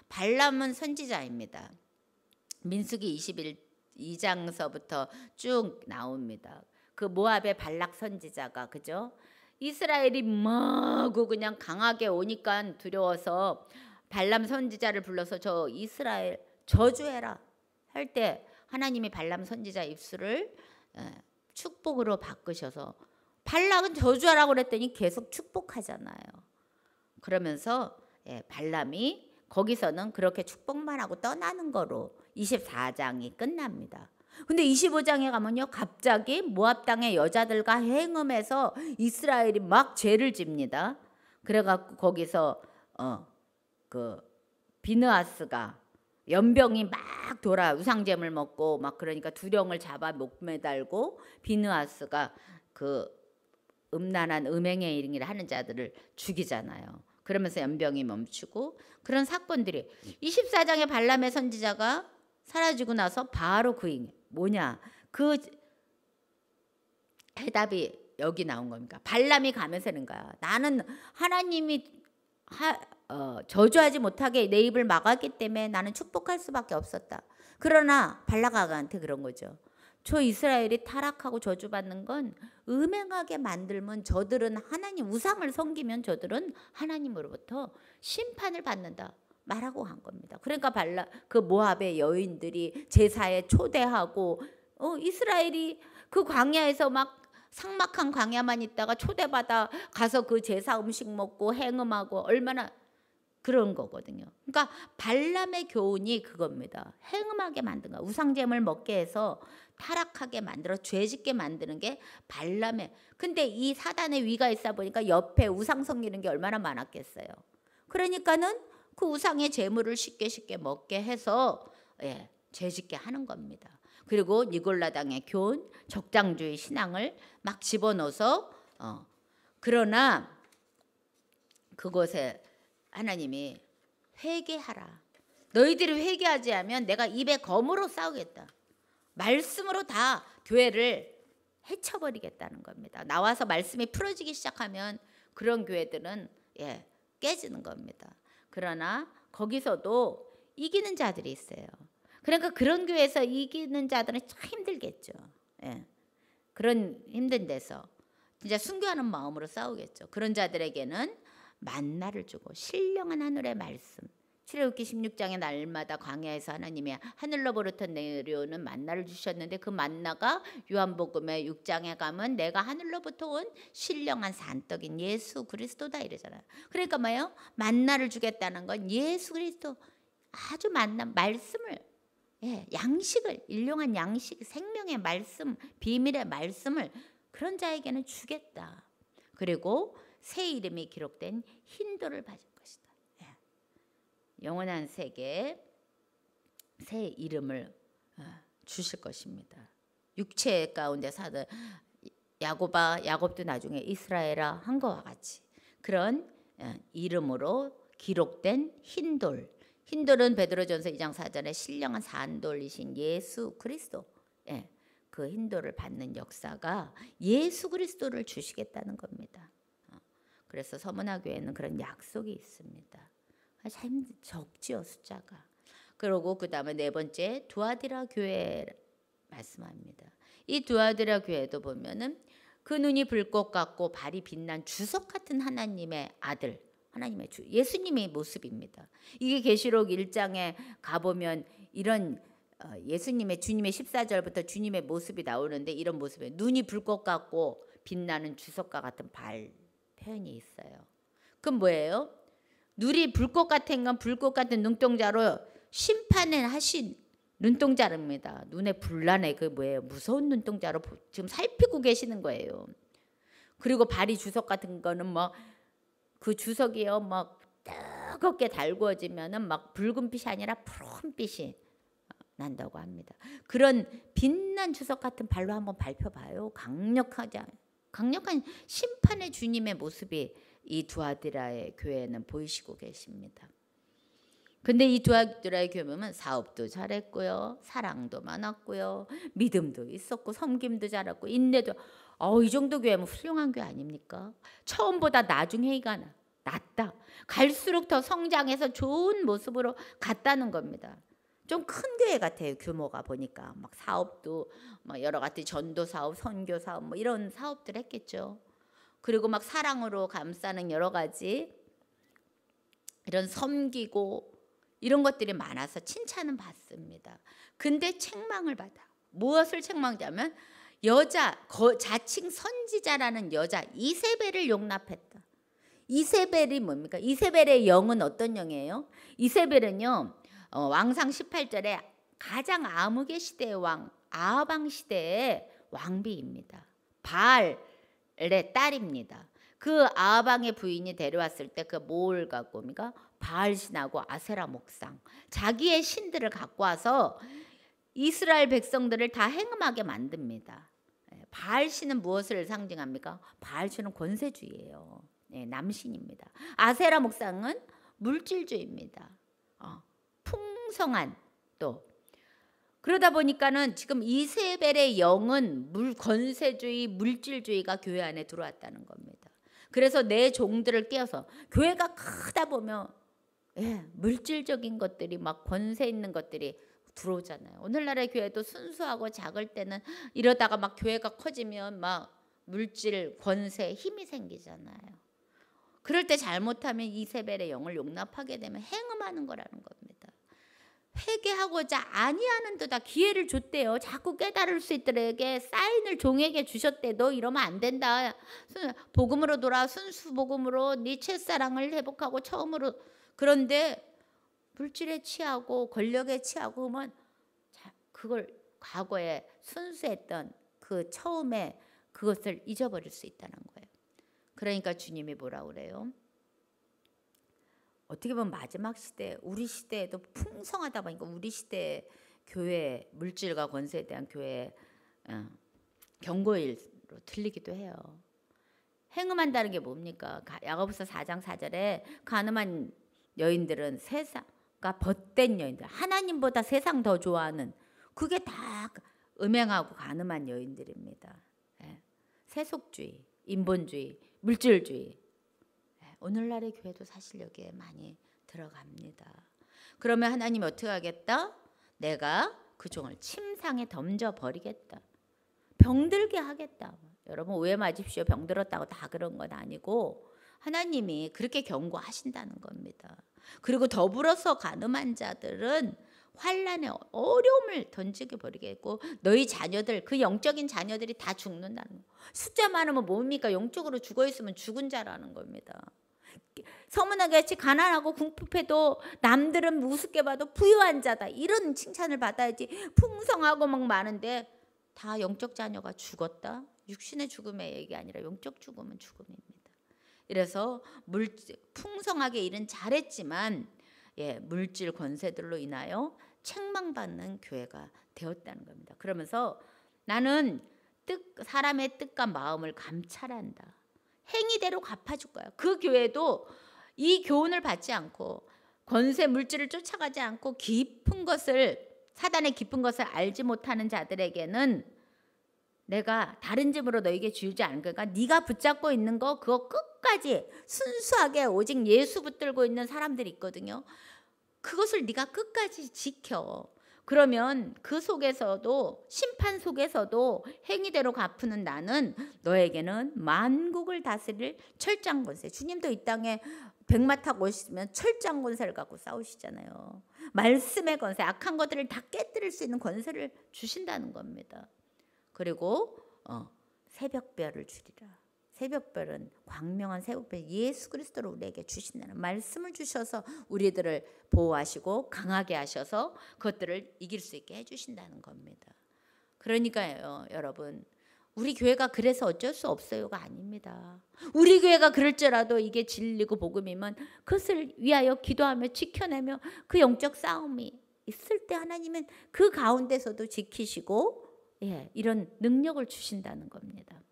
발람은 선지자입니다. 민수기 22장서부터 쭉 나옵니다. 그 모압의 발락 선지자가, 그죠? 이스라엘이 마구 그냥 강하게 오니까 두려워서 발람 선지자를 불러서 저 이스라엘 저주해라 할 때 하나님이 발람 선지자 입술을 축복으로 바꾸셔서 발락은 저주하라고 그랬더니 계속 축복하잖아요. 그러면서 발람이 거기서는 그렇게 축복만 하고 떠나는 거로 24장이 끝납니다. 근데 25장에 가면요, 갑자기 모압 땅의 여자들과 행음해서 이스라엘이 막 죄를 집니다. 그래갖고 거기서 그 비느하스가 연병이 막 돌아 우상잼을 먹고 막 그러니까 두령을 잡아 목매 달고 비느하스가 그 음란한 음행의 일을 하는 자들을 죽이잖아요. 그러면서 연병이 멈추고 그런 사건들이 24장의 발람의 선지자가 사라지고 나서 바로 그 뭐냐 그 해답이 여기 나온 겁니까? 발람이 가면서 그런 거야. 나는 하나님이 저주하지 못하게 내 입을 막았기 때문에 나는 축복할 수밖에 없었다. 그러나 발락아가한테 그런 거죠. 저 이스라엘이 타락하고 저주받는 건 음행하게 만들면 저들은 하나님 우상을 섬기면 저들은 하나님으로부터 심판을 받는다 말하고 한 겁니다. 그러니까 그 모압의 여인들이 제사에 초대하고 이스라엘이 그 광야에서 막 삭막한 광야만 있다가 초대받아 가서 그 제사 음식 먹고 행음하고 얼마나 그런 거거든요. 그러니까 발람의 교훈이 그겁니다. 행음하게 만든 거, 우상잼을 먹게 해서 타락하게 만들어 죄짓게 만드는 게 발람의. 근데 이 사단의 위가 있어 보니까 옆에 우상 섬기는 게 얼마나 많았겠어요. 그러니까는 그 우상의 재물을 쉽게 먹게 해서 죄짓게 하는 겁니다. 그리고 니골라당의 교훈, 적장주의 신앙을 막 집어넣어서 그러나 그곳에 하나님이 회개하라. 너희들이 회개하지 않으면 내가 입에 검으로 싸우겠다. 말씀으로 다 교회를 해쳐버리겠다는 겁니다. 나와서 말씀이 풀어지기 시작하면 그런 교회들은 깨지는 겁니다. 그러나 거기서도 이기는 자들이 있어요. 그러니까 그런 교회에서 이기는 자들은 참 힘들겠죠. 그런 힘든 데서 진짜 순교하는 마음으로 싸우겠죠. 그런 자들에게는 만나를 주고 신령한 하늘의 말씀, 출애굽기 16장의 날마다 광야에서 하나님이 하늘로부터 내려오는 만나를 주셨는데 그 만나가 요한복음의 6장에 가면 내가 하늘로부터 온 신령한 산떡인 예수 그리스도다 이러잖아요. 그러니까 뭐예요? 만나를 주겠다는 건 예수 그리스도 아주 만나 말씀을, 양식을, 일용한 양식, 생명의 말씀, 비밀의 말씀을 그런 자에게는 주겠다. 그리고 새 이름이 기록된 흰돌을 받을 것이다. 영원한 세계에 새 이름을 주실 것입니다. 육체 가운데 사는 야곱도 나중에 이스라엘아 한 것과 같이 그런 이름으로 기록된 흰돌. 흰돌은 베드로전서 2장 4절에 신령한 산돌이신 예수 그리스도, 그 흰돌을 받는 역사가 예수 그리스도를 주시겠다는 겁니다. 그래서 서문화교회는 그런 약속이 있습니다. 참 적지요 숫자가. 그리고 그 다음에 네 번째 두아디라 교회 말씀합니다. 이 두아디라 교회도 보면은 그 눈이 불꽃 같고 발이 빛난 주석 같은 하나님의 아들, 하나님의 예수님의 모습입니다. 이게 계시록 1장에 가보면 이런 예수님의 주님의 14절부터 주님의 모습이 나오는데 이런 모습에 눈이 불꽃 같고 빛나는 주석과 같은 발 표현이 있어요. 그럼 뭐예요? 눈이 불꽃 같은 건 불꽃 같은 눈동자로 심판을 하신 눈동자입니다. 눈에 불나네. 그 뭐예요? 무서운 눈동자로 지금 살피고 계시는 거예요. 그리고 발이 주석 같은 거는 뭐 그 주석이요 막 뜨겁게 달구어지면은 막 붉은빛이 아니라 푸른빛이 난다고 합니다. 그런 빛난 주석 같은 발로 한번 밟혀봐요. 강력한 심판의 주님의 모습이 이 두아디라의 교회는 보이시고 계십니다. 근데 이 두아디라의 교회는 사업도 잘했고요, 사랑도 많았고요, 믿음도 있었고, 섬김도 잘했고, 인내도. 이 정도 교회면 훌륭한 교회 아닙니까? 처음보다 나중 회의가 낫다. 갈수록 더 성장해서 좋은 모습으로 갔다는 겁니다. 좀 큰 교회 같아요. 규모가 보니까 막 사업도 막 여러 가지 전도 사업, 선교 사업 뭐 이런 사업들 했겠죠. 그리고 막 사랑으로 감싸는 여러 가지 이런 섬기고 이런 것들이 많아서 칭찬은 받습니다. 근데 책망을 받아. 무엇을 책망하냐면 자칭 선지자라는 여자 이세벨을 용납했다. 이세벨이 뭡니까? 이세벨의 영은 어떤 영이에요? 이세벨은요 왕상 18절에 가장 암흑의 시대의 왕 아하방 시대의 왕비입니다. 바알의 딸입니다. 그 아하방의 부인이 데려왔을 때 그 뭘 갖고 옵니까? 바알 신하고 아세라 목상 자기의 신들을 갖고 와서 이스라엘 백성들을 다 행음하게 만듭니다. 바알 신은 무엇을 상징합니까? 바알 신은 권세주의예요. 남신입니다. 아세라 목상은 물질주의입니다. 풍성한 또 그러다 보니까는 지금 이세벨의 영은 권세주의, 물질주의가 교회 안에 들어왔다는 겁니다. 그래서 내 종들을 깨워서 교회가 크다 보면 물질적인 것들이 막 권세 있는 것들이 들어오잖아요. 오늘날의 교회도 순수하고 작을 때는 이러다가 막 교회가 커지면 막 물질, 권세, 힘이 생기잖아요. 그럴 때 잘못하면 이세벨의 영을 용납하게 되면 행음하는 거라는 겁니다. 회개하고자 아니하는 데다 기회를 줬대요. 자꾸 깨달을 수 있도록 사인을 종에게 주셨대. 너 이러면 안 된다. 복음으로 돌아 순수 복음으로 네 첫사랑을 회복하고 처음으로. 그런데 물질에 취하고 권력에 취하고 그러면 그걸 과거에 순수했던 그 처음에 그것을 잊어버릴 수 있다는 거예요. 그러니까 주님이 뭐라 그래요? 어떻게 보면 마지막 시대, 우리 시대에도 풍성하다 보니까 우리 시대의 교회, 물질과 권세에 대한 교회 경고일로 들리기도 해요. 행음한다는 게 뭡니까? 야고보서 4장 4절에 가늠한 여인들은 세상과 벗된 여인들, 하나님보다 세상 더 좋아하는 그게 다 음행하고 가늠한 여인들입니다. 세속주의, 인본주의, 물질주의. 오늘날의 교회도 사실 여기에 많이 들어갑니다. 그러면 하나님이 어떻게 하겠다? 내가 그 종을 침상에 던져버리겠다. 병들게 하겠다. 여러분 오해 마십시오. 병들었다고 다 그런 건 아니고 하나님이 그렇게 경고하신다는 겁니다. 그리고 더불어서 간음한 자들은 환난의 어려움을 던지게 버리겠고 너희 자녀들 그 영적인 자녀들이 다 죽는다는 거. 숫자 많으면 뭡니까? 영적으로 죽어 있으면 죽은 자라는 겁니다. 서문하게 같이 가난하고 궁핍해도 남들은 우습게 봐도 부유한 자다 이런 칭찬을 받아야지. 풍성하고 막 많은데 다 영적 자녀가 죽었다. 육신의 죽음의 얘기 아니라 영적 죽음은 죽음입니다. 이래서 풍성하게 일은 잘했지만 물질 권세들로 인하여 책망받는 교회가 되었다는 겁니다. 그러면서 나는 사람의 뜻과 마음을 감찰한다. 행위대로 갚아줄 거야. 그 교회도 이 교훈을 받지 않고 권세 물질을 쫓아가지 않고 깊은 것을 사단의 깊은 것을 알지 못하는 자들에게는 내가 다른 짐으로 너에게 주지 않을 거니까 네가 붙잡고 있는 거 그거 끝까지 순수하게 오직 예수 붙들고 있는 사람들이 있거든요. 그것을 네가 끝까지 지켜. 그러면 그 속에서도 심판 속에서도 행위대로 갚는 나는 너에게는 만국을 다스릴 철장 권세. 주님도 이 땅에 백마 타고 오시면 철장 권세를 갖고 싸우시잖아요. 말씀의 권세, 악한 것들을 다 깨뜨릴 수 있는 권세를 주신다는 겁니다. 그리고 새벽별을 주리라. 새벽별은 광명한 새벽별 예수 그리스도를 우리에게 주신다는 말씀을 주셔서 우리들을 보호하시고 강하게 하셔서 그것들을 이길 수 있게 해주신다는 겁니다. 그러니까요 여러분 우리 교회가 그래서 어쩔 수 없어요가 아닙니다. 우리 교회가 그럴지라도 이게 진리고 복음이면 그것을 위하여 기도하며 지켜내며 그 영적 싸움이 있을 때 하나님은 그 가운데서도 지키시고 이런 능력을 주신다는 겁니다.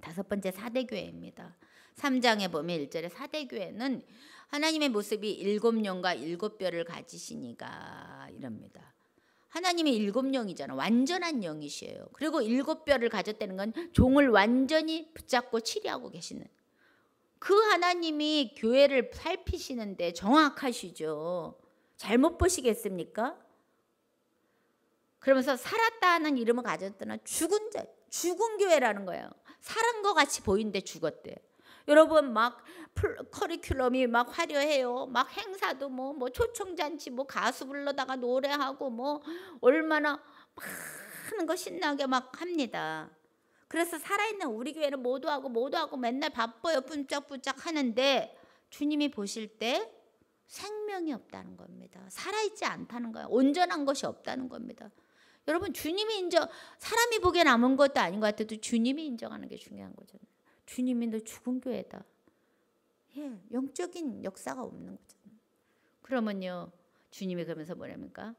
다섯 번째 사대교회입니다. 3장에 보면 1절에 사대교회는 하나님의 모습이 7영과 7뼈를 가지시니까 이럽니다. 하나님이 7영이잖아. 완전한 영이시에요. 그리고 7뼈를 가졌다는 건 종을 완전히 붙잡고 치리하고 계시는 그 하나님이 교회를 살피시는데 정확하시죠. 잘못 보시겠습니까? 그러면서 살았다는 이름을 가졌더나 죽은 자, 죽은 교회라는 거예요. 살은 것 같이 보이는데 죽었대. 여러분 막 커리큘럼이 막 화려해요. 막 행사도 뭐 초청잔치 뭐 가수 불러다가 노래하고 뭐 얼마나 많은 거 신나게 막 합니다. 그래서 살아있는 우리 교회는 모두 하고 맨날 바빠요. 분짝분짝 하는데 주님이 보실 때 생명이 없다는 겁니다. 살아있지 않다는 거예요. 온전한 것이 없다는 겁니다. 여러분 주님이 사람이 보기에 남은 것도 아닌 것 같아도 주님이 인정하는 게 중요한 거잖아요. 주님이 너 죽은 교회다. 영적인 역사가 없는 거잖아요. 그러면요 주님이 그러면서 뭐랍니까?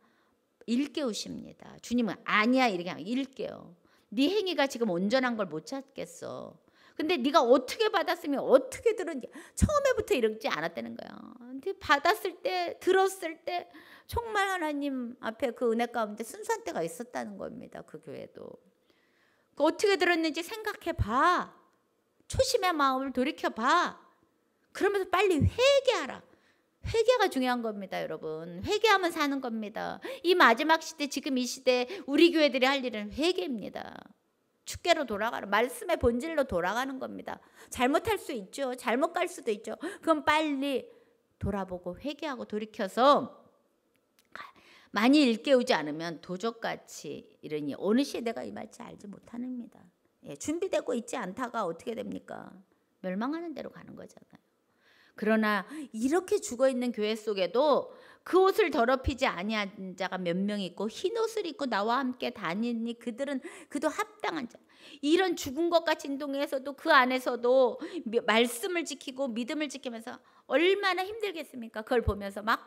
일깨우십니다. 주님은 아니야 이렇게 하면 일깨요. 네 행위가 지금 온전한 걸 못 찾겠어. 근데 네가 어떻게 받았으면 어떻게 들었는지 처음에부터 이러지 않았다는 거야. 근데 받았을 때 들었을 때 정말 하나님 앞에 그 은혜 가운데 순수한 때가 있었다는 겁니다. 그 교회도. 어떻게 들었는지 생각해 봐. 초심의 마음을 돌이켜 봐. 그러면서 빨리 회개하라. 회개가 중요한 겁니다, 여러분. 회개하면 사는 겁니다. 이 마지막 시대, 지금 이 시대 우리 교회들이 할 일은 회개입니다. 축계로 돌아가는 말씀의 본질로 돌아가는 겁니다. 잘못할 수 있죠. 잘못 갈 수도 있죠. 그럼 빨리 돌아보고 회개하고 돌이켜서 많이 일깨우지 않으면 도적같이 이러니 어느 시대가 임할지 알지 못합니다. 준비되고 있지 않다가 어떻게 됩니까? 멸망하는 대로 가는 거잖아요. 그러나 이렇게 죽어있는 교회 속에도 그 옷을 더럽히지 아니한 자가 몇 명 있고 흰 옷을 입고 나와 함께 다니니 그들은 그도 합당한 자. 이런 죽은 것과 진동에서도 그 안에서도 말씀을 지키고 믿음을 지키면서 얼마나 힘들겠습니까? 그걸 보면서 막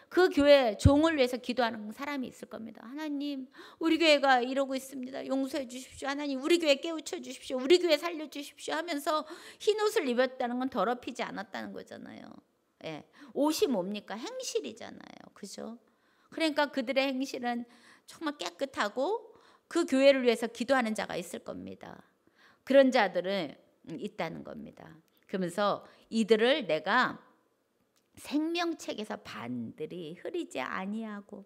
그 교회 종을 위해서 기도하는 사람이 있을 겁니다. 하나님 우리 교회가 이러고 있습니다. 용서해 주십시오. 하나님 우리 교회 깨우쳐 주십시오. 우리 교회 살려 주십시오 하면서 흰 옷을 입었다는 건 더럽히지 않았다는 거잖아요. 옷이 뭡니까? 행실이잖아요. 그죠? 그러니까 그들의 행실은 정말 깨끗하고 그 교회를 위해서 기도하는 자가 있을 겁니다. 그런 자들은 있다는 겁니다. 그러면서 이들을 내가 생명책에서 반들이 흐리지 아니하고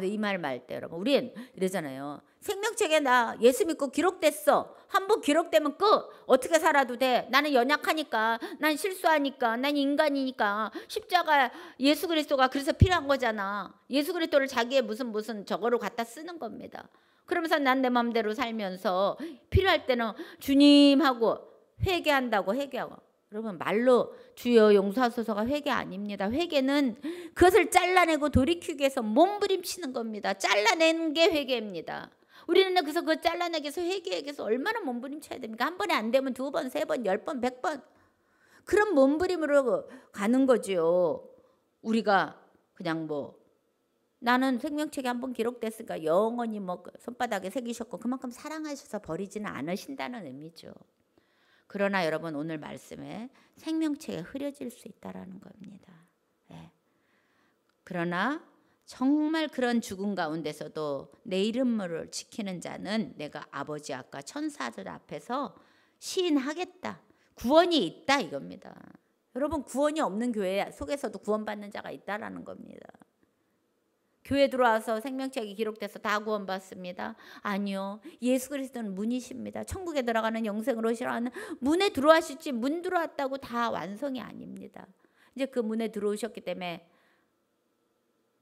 네, 이 말 때 여러분 우린 이러잖아요. 생명책에 나 예수 믿고 기록됐어. 한 번 기록되면 끝. 어떻게 살아도 돼. 나는 연약하니까, 난 실수하니까, 난 인간이니까. 십자가 예수 그리스도가 그래서 필요한 거잖아. 예수 그리스도를 자기의 무슨 저거로 갖다 쓰는 겁니다. 그러면서 난 내 마음대로 살면서 필요할 때는 주님하고 회개한다고 회개하고. 여러분 말로 주여 용서하소서가 회개 아닙니다. 회개는 그것을 잘라내고 돌이키기 위해서 몸부림치는 겁니다. 잘라내는 게 회개입니다. 우리는 그래서 그거 잘라내기 위해서 회개하기 위해서 얼마나 몸부림쳐야 됩니까? 한 번에 안 되면 2번, 3번, 10번, 100번 그런 몸부림으로 가는 거지요. 우리가 그냥 나는 생명책에 한 번 기록됐으니까 영원히 손바닥에 새기셨고 그만큼 사랑하셔서 버리지는 않으신다는 의미죠. 그러나 여러분 오늘 말씀에 생명책에 흐려질 수 있다라는 겁니다. 네. 그러나 정말 그런 죽음 가운데서도 내 이름을 지키는 자는 내가 아버지 앞과 천사들 앞에서 시인하겠다. 구원이 있다 이겁니다. 여러분 구원이 없는 교회 속에서도 구원받는 자가 있다라는 겁니다. 교회 들어와서 생명책이 기록돼서 다 구원받습니다. 아니요. 예수 그리스도는 문이십니다. 천국에 들어가는 영생으로 오시라는 문에 들어와시지 문 들어왔다고 다 완성이 아닙니다. 이제 그 문에 들어오셨기 때문에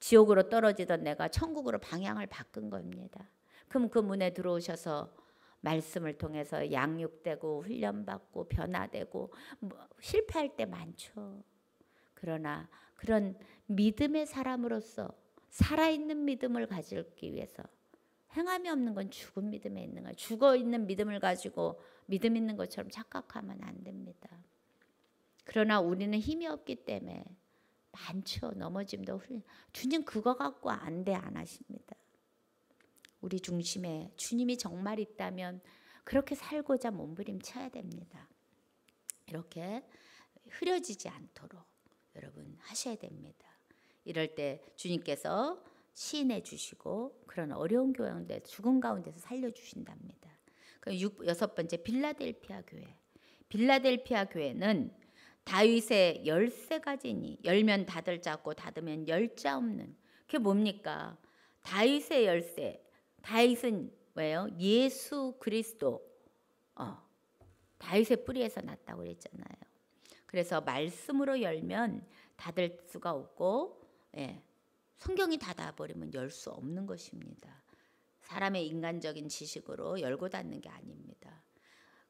지옥으로 떨어지던 내가 천국으로 방향을 바꾼 겁니다. 그럼 그 문에 들어오셔서 말씀을 통해서 양육되고 훈련받고 변화되고 실패할 때 많죠. 그러나 그런 믿음의 사람으로서 살아있는 믿음을 가지기 위해서 행함이 없는 건 죽은 믿음에 있는 거예요. 죽어있는 믿음을 가지고 믿음 있는 것처럼 착각하면 안 됩니다. 그러나 우리는 힘이 없기 때문에 많죠. 넘어짐도 주님 그거 갖고 안 돼 안 하십니다. 우리 중심에 주님이 정말 있다면 그렇게 살고자 몸부림쳐야 됩니다. 이렇게 흐려지지 않도록 여러분 하셔야 됩니다. 이럴 때 주님께서 시인해 주시고 그런 어려운 가운데 죽음 가운데서 살려주신답니다. 여섯 번째 빌라델피아 교회. 빌라델피아 교회는 다윗의 13가지니 열면 닫을 자 없고 닫으면 열 자 없는. 그게 뭡니까? 다윗의 열쇠. 다윗은 왜요? 예수 그리스도. 다윗의 뿌리에서 났다고 그랬잖아요. 그래서 말씀으로 열면 닫을 수가 없고 성경이 닫아버리면 열 수 없는 것입니다. 사람의 인간적인 지식으로 열고 닫는 게 아닙니다.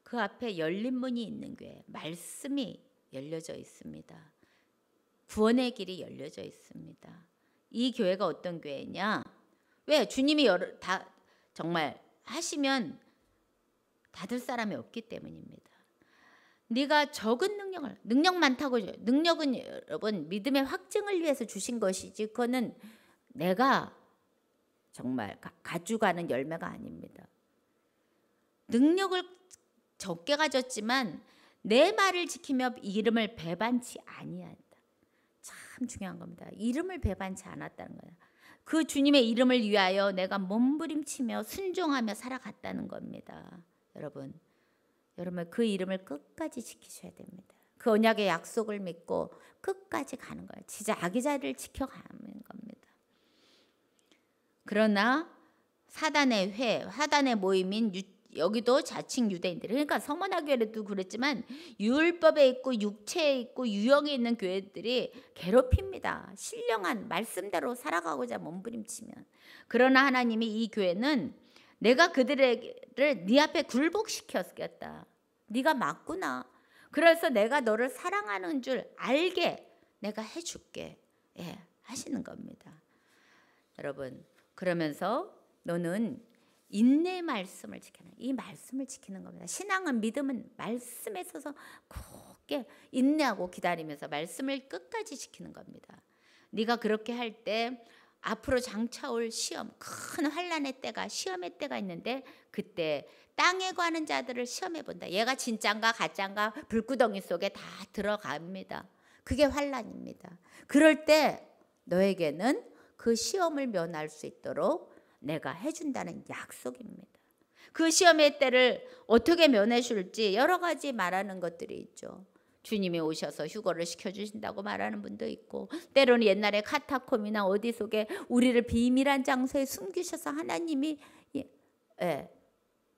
그 앞에 열린 문이 있는 교회, 말씀이 열려져 있습니다. 구원의 길이 열려져 있습니다. 이 교회가 어떤 교회냐? 왜? 주님이 정말 하시면 닫을 사람이 없기 때문입니다. 네가 적은 능력 많다고 줘요. 능력은 여러분 믿음의 확증을 위해서 주신 것이지 그거는 내가 정말 가져가는 열매가 아닙니다. 능력을 적게 가졌지만 내 말을 지키며 이름을 배반치 아니한다. 참 중요한 겁니다. 이름을 배반치 않았다는 거예요. 그 주님의 이름을 위하여 내가 몸부림치며 순종하며 살아갔다는 겁니다. 여러분 그 이름을 끝까지 지키셔야 됩니다. 그 언약의 약속을 믿고 끝까지 가는 거예요. 진짜 아기자리를 지켜가는 겁니다. 그러나 사단의 모임인 여기도 자칭 유대인들, 그러니까 서머나 교회도 그랬지만 율법에 있고 육체에 있고 유형에 있는 교회들이 괴롭힙니다. 신령한 말씀대로 살아가고자 몸부림치면. 그러나 하나님이 이 교회는 내가 그들을 네 앞에 굴복시켰겠다. 네가 맞구나. 그래서 내가 너를 사랑하는 줄 알게 내가 해줄게. 하시는 겁니다. 여러분 그러면서 너는 인내의 말씀을 지키는, 이 말씀을 지키는 겁니다. 신앙은 믿음은 말씀에 서서 굳게 인내하고 기다리면서 말씀을 끝까지 지키는 겁니다. 네가 그렇게 할 때 앞으로 장차올 시험, 큰 환난의 때가, 시험의 때가 있는데 그때 땅에 관한 자들을 시험해 본다. 얘가 진짠가 가짠가 불구덩이 속에 다 들어갑니다. 그게 환난입니다. 그럴 때 너에게는 그 시험을 면할 수 있도록 내가 해준다는 약속입니다. 그 시험의 때를 어떻게 면해 줄지 여러 가지 말하는 것들이 있죠. 주님이 오셔서 휴거를 시켜주신다고 말하는 분도 있고, 때로는 옛날에 카타콤이나 어디 속에 우리를 비밀한 장소에 숨기셔서 하나님이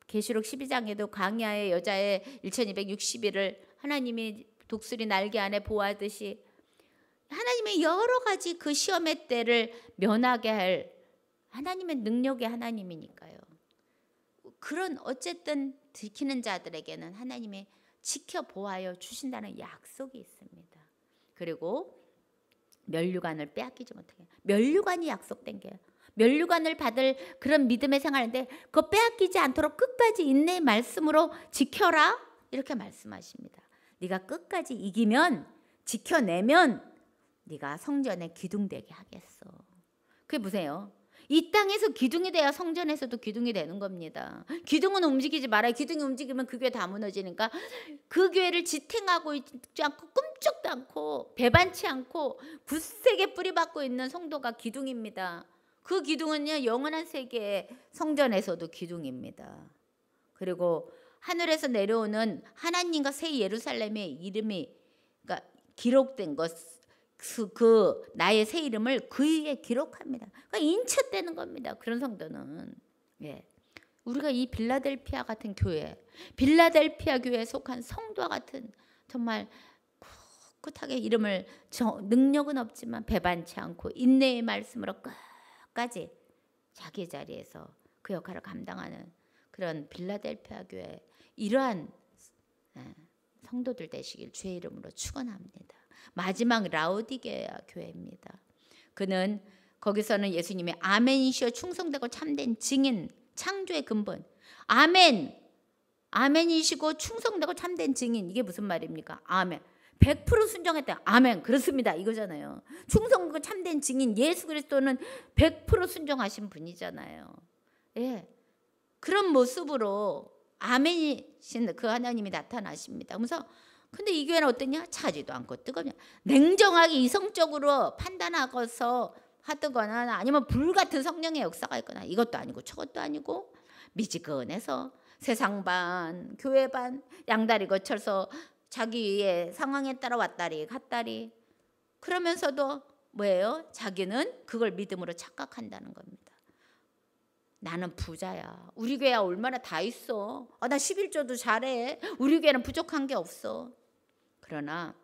계시록 12장에도 광야의 여자의 1260일을 하나님이 독수리 날개 안에 보호하듯이 하나님의 여러 가지 그 시험의 때를 면하게 할 하나님의 능력의 하나님이니까요. 그런 어쨌든 지키는 자들에게는 하나님이 지켜보아여 주신다는 약속이 있습니다. 그리고 면류관을 빼앗기지 못하게, 면류관이 약속된 게요. 면류관을 받을 그런 믿음의 생활인데 그거 빼앗기지 않도록 끝까지 인내의 말씀으로 지켜라, 이렇게 말씀하십니다. 네가 끝까지 이기면, 지켜내면 네가 성전에 기둥되게 하겠어. 그게 보세요. 이 땅에서 기둥이 돼야 성전에서도 기둥이 되는 겁니다. 기둥은 움직이지 말아요. 기둥이 움직이면 그 교회 다 무너지니까 그 교회를 지탱하고 있지 않고 꿈쩍도 않고 배반치 않고 굳세게 뿌리박고 있는 성도가 기둥입니다. 그 기둥은요, 영원한 세계의 성전에서도 기둥입니다. 그리고 하늘에서 내려오는 하나님과 새 예루살렘의 이름이, 그러니까 기록된 것, 그 나의 새 이름을 그 위에 기록합니다. 그러니까 인쳐되는 겁니다. 그런 성도는. 우리가 이 빌라델피아 같은 교회, 빌라델피아 교회에 속한 성도와 같은 정말 꿋꿋하게 이름을 능력은 없지만 배반치 않고 인내의 말씀으로 끝까지 자기 자리에서 그 역할을 감당하는 그런 빌라델피아 교회, 이러한 성도들 되시길 주의 이름으로 축원합니다. 마지막 라오디게아 교회입니다. 그는 거기서는 예수님의 아멘이시여 충성되고 참된 증인, 창조의 근본, 아멘, 아멘이시고 충성되고 참된 증인, 이게 무슨 말입니까? 아멘, 100% 순종했다, 아멘, 그렇습니다, 이거잖아요. 충성되고 참된 증인, 예수 그리스도는 100% 순종하신 분이잖아요. 그런 모습으로 아멘이신 그 하나님이 나타나십니다. 그래서 근데 이 교회는 어떠냐? 차지도 않고 뜨겁냐? 냉정하게 이성적으로 판단하고서 하거나 아니면 불같은 성령의 역사가 있거나, 이것도 아니고 저것도 아니고 미지근해서 세상 반 교회 반 양다리 거쳐서 자기의 상황에 따라 왔다리 갔다리, 그러면서도 뭐예요? 자기는 그걸 믿음으로 착각한다는 겁니다. 나는 부자야. 우리 교회야 얼마나 다 있어. 나 11조도 잘해. 우리 교회는 부족한 게 없어. 그러나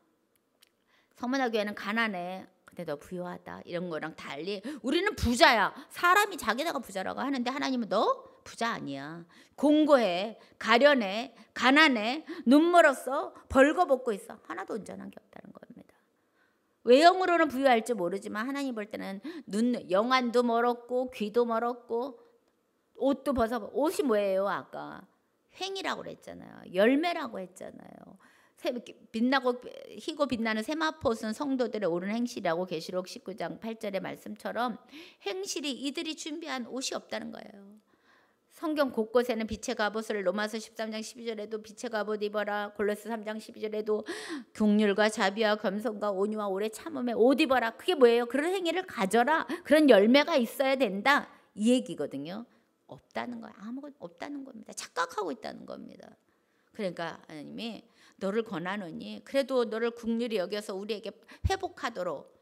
서문화 교회는 가난해. 근데 너 부유하다. 이런 거랑 달리 우리는 부자야. 사람이 자기네가 부자라고 하는데 하나님은 너 부자 아니야. 공고해, 가련해, 가난해, 눈멀었어, 벌거벗고 있어. 하나도 온전한 게 없다는 겁니다. 외형으로는 부유할지 모르지만 하나님 볼 때는 영안도 멀었고 귀도 멀었고 옷도 벗어. 옷이 뭐예요? 아까 횡이라고 그랬잖아요. 열매라고 했잖아요. 빛나고 희고 빛나는 세마포는 성도들의 옳은 행실이라고 계시록 19장 8절의 말씀처럼 행실이 이들이 준비한 옷이 없다는 거예요. 성경 곳곳에는 빛의 갑옷을, 로마서 13장 12절에도 빛의 갑옷 입어라, 골로새 3장 12절에도 긍휼과 자비와 겸손과 온유와 오래 참음에 옷 입어라. 그게 뭐예요? 그런 행위를 가져라. 그런 열매가 있어야 된다, 이 얘기거든요. 없다는 거예요. 아무것도 없다는 겁니다. 착각하고 있다는 겁니다. 그러니까 하나님이 너를 권하노니 그래도 너를 긍휼히 여겨서 우리에게 회복하도록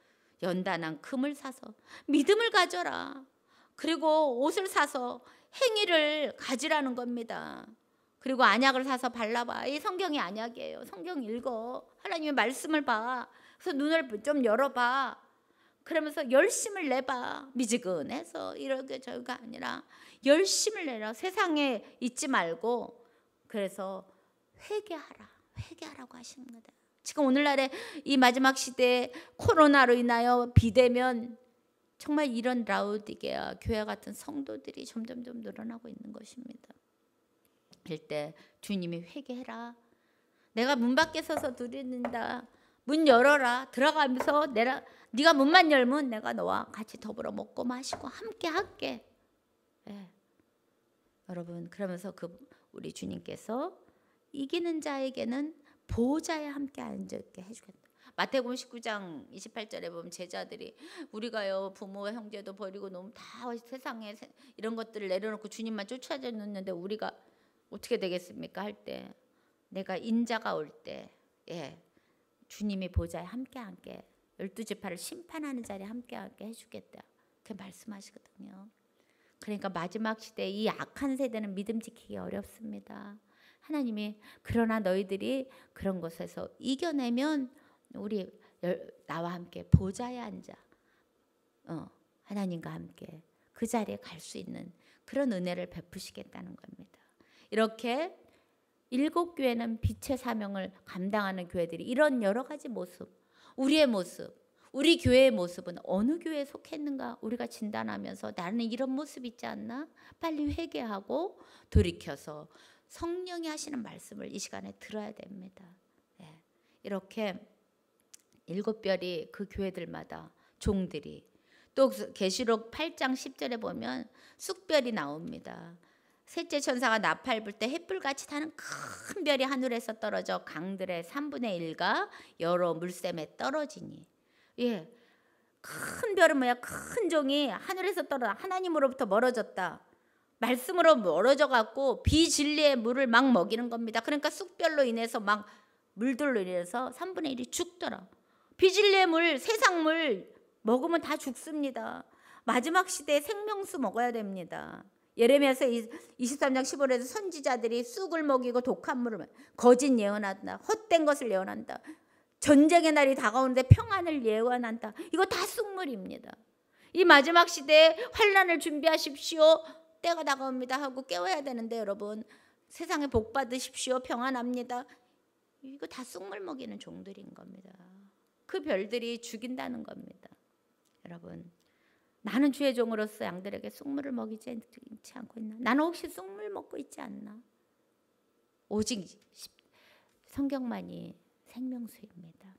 연단한 금을 사서 믿음을 가져라. 그리고 옷을 사서 행위를 가지라는 겁니다. 그리고 안약을 사서 발라봐. 이 성경이 안약이에요. 성경 읽어. 하나님의 말씀을 봐. 그래서 눈을 좀 열어봐. 그러면서 열심을 내봐. 미지근해서 이렇게 저가 아니라 열심을 내라. 세상에 있지 말고. 그래서 회개하라고 하시는 거다. 지금 오늘날의 이 마지막 시대에 코로나로 인하여 비대면, 정말 이런 라오디게아 교회 같은 성도들이 점점점 늘어나고 있는 것입니다. 이럴 때 주님이 회개해라. 내가 문 밖에 서서 드린다. 문 열어라. 들어가면서 네가 문만 열면 내가 너와 같이 더불어 먹고 마시고 함께 할게. 여러분, 그러면서 우리 주님께서 이기는 자에게는 보좌에 함께 앉게 해주겠다. 마태복음 19장 28절에 보면 제자들이 우리가요 부모와 형제도 버리고 너무 다 세상에 이런 것들을 내려놓고 주님만 쫓아다녔는데 우리가 어떻게 되겠습니까? 할 때 내가 인자가 올 때 주님이 보좌에 함께 12지파를 심판하는 자리에 함께 해주겠다. 그렇게 말씀하시거든요. 그러니까 마지막 시대에 이 악한 세대는 믿음 지키기 어렵습니다. 하나님이 그러나 너희들이 그런 것에서 이겨내면 우리 나와 함께 보좌에 앉아 하나님과 함께 그 자리에 갈 수 있는 그런 은혜를 베푸시겠다는 겁니다. 이렇게 7교회는 빛의 사명을 감당하는 교회들이 이런 여러 가지 모습, 우리의 모습, 우리 교회의 모습은 어느 교회에 속했는가 우리가 진단하면서 나는 이런 모습 있지 않나? 빨리 회개하고 돌이켜서 성령이 하시는 말씀을 이 시간에 들어야 됩니다. 네. 이렇게 7별이 그 교회들마다 종들이 또 계시록 8장 10절에 보면 쑥별이 나옵니다. 셋째 천사가 나팔 불 때 햇불같이 타는 큰 별이 하늘에서 떨어져 강들의 3분의 1가 여러 물샘에 떨어지니. 예, 큰 별은 뭐야? 큰 종이 하늘에서 떨어져 하나님으로부터 멀어졌다. 말씀으로 멀어져 갖고 비진리의 물을 막 먹이는 겁니다. 그러니까 쑥별로 인해서 막 물들로 인해서 3분의 1이 죽더라. 비진리의 물, 세상 물 먹으면 다 죽습니다. 마지막 시대에 생명수 먹어야 됩니다. 예레미야서 23장 15절에서 선지자들이 쑥을 먹이고 독한 물을 거짓 예언한다. 헛된 것을 예언한다. 전쟁의 날이 다가오는데 평안을 예언한다. 이거 다 쑥물입니다. 이 마지막 시대에 환난을 준비하십시오. 때가 다가옵니다 하고 깨워야 되는데 여러분 세상에 복 받으십시오. 평안합니다. 이거 다 쑥물 먹이는 종들인 겁니다. 그 별들이 죽인다는 겁니다. 여러분 나는 주의 종으로서 양들에게 쑥물을 먹이지 않고 있나? 나는 혹시 쑥물 먹고 있지 않나? 오직 성경만이 생명수입니다.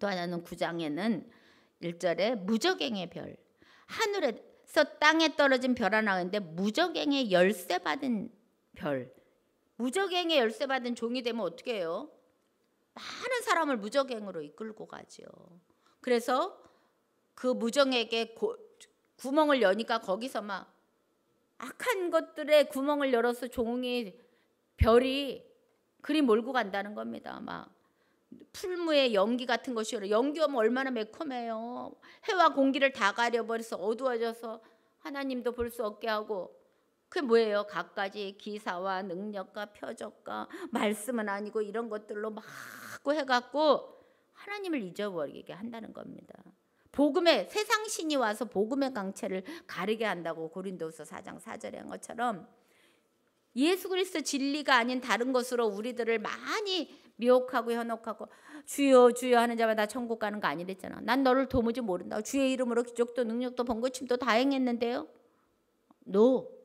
또 하나는 9장에는 1절에 무저갱의 별, 하늘에서 땅에 떨어진 별 하나가 있는데 무저갱의 열쇠 받은 별, 무저갱의 열쇠 받은 종이 되면 어떻게 해요? 많은 사람을 무저갱으로 이끌고 가죠. 그래서 그 무정에게 구멍을 여니까 거기서 막 악한 것들의 구멍을 열어서 종이 별이 그리 몰고 간다는 겁니다. 막 풀무에 연기 같은 것이 연기 오면 얼마나 매콤해요. 해와 공기를 다 가려버려서 어두워져서 하나님도 볼 수 없게 하고 그게 뭐예요? 갖가지 기사와 능력과 표적과 말씀은 아니고 이런 것들로 막 해갖고 하나님을 잊어버리게 한다는 겁니다. 복음의 세상 신이 와서 복음의 강체를 가르게 한다고 고린도서 4장 4절에 한 것처럼 예수 그리스도 진리가 아닌 다른 것으로 우리들을 많이 미혹하고 현혹하고 주여 주여 하는 자마다 천국 가는 거 아니랬잖아. 난 너를 도무지 모른다. 주의 이름으로 기적도 능력도 번거침도 다 행했는데요.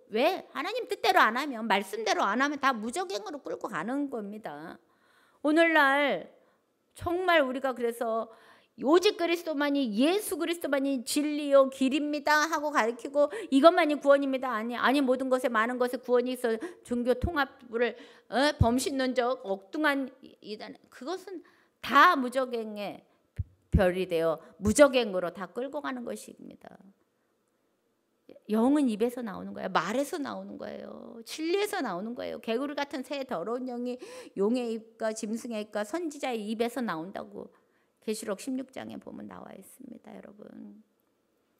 왜? 하나님 뜻대로 안 하면 말씀대로 안 하면 다 무적행으로 끌고 가는 겁니다. 오늘날 정말 우리가 그래서 오직 그리스도만이 예수 그리스도만이 진리요 길입니다 하고 가르치고 이것만이 구원입니다. 아니 모든 것에 많은 것에 구원이 있어 종교 통합을 범신론적 엉뚱한 이단 그것은 다 무적행의 별이 되어 무적행으로 다 끌고 가는 것입니다. 영은 입에서 나오는 거예요. 말에서 나오는 거예요. 진리에서 나오는 거예요. 개구리 같은 새 더러운 영이 용의 입과 짐승의 입과 선지자의 입에서 나온다고 계시록 16장에 보면 나와 있습니다, 여러분.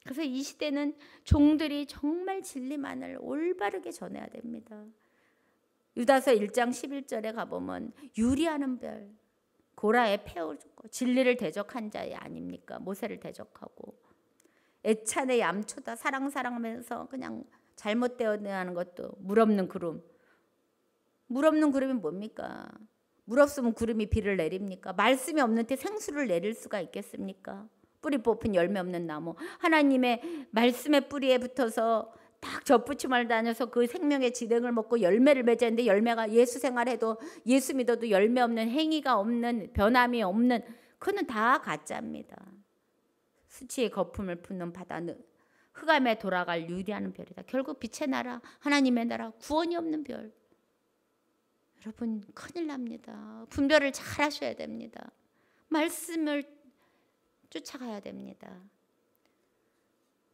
그래서 이 시대는 종들이 정말 진리만을 올바르게 전해야 됩니다. 유다서 1장 11절에 가보면 유리하는 별, 고라의 폐허를 줬고 진리를 대적한 자의 아닙니까? 모세를 대적하고 애찬의 얌초다 사랑하면서 그냥 잘못되어 하는 것도 물 없는 구름. 물 없는 구름이 뭡니까? 물 없으면 구름이 비를 내립니까? 말씀이 없는 때 생수를 내릴 수가 있겠습니까? 뿌리 뽑힌 열매 없는 나무. 하나님의 말씀의 뿌리에 붙어서 딱 젖붙임을 다녀서 그 생명의 진행을 먹고 열매를 맺었는데 열매가 예수 생활해도 예수 믿어도 열매 없는 행위가 없는 변함이 없는 그거는 다 가짜입니다. 수치의 거품을 붓는 바다는 흑암에 돌아갈 유리하는 별이다. 결국 빛의 나라 하나님의 나라 구원이 없는 별. 여러분 큰일 납니다. 분별을 잘 하셔야 됩니다. 말씀을 쫓아가야 됩니다.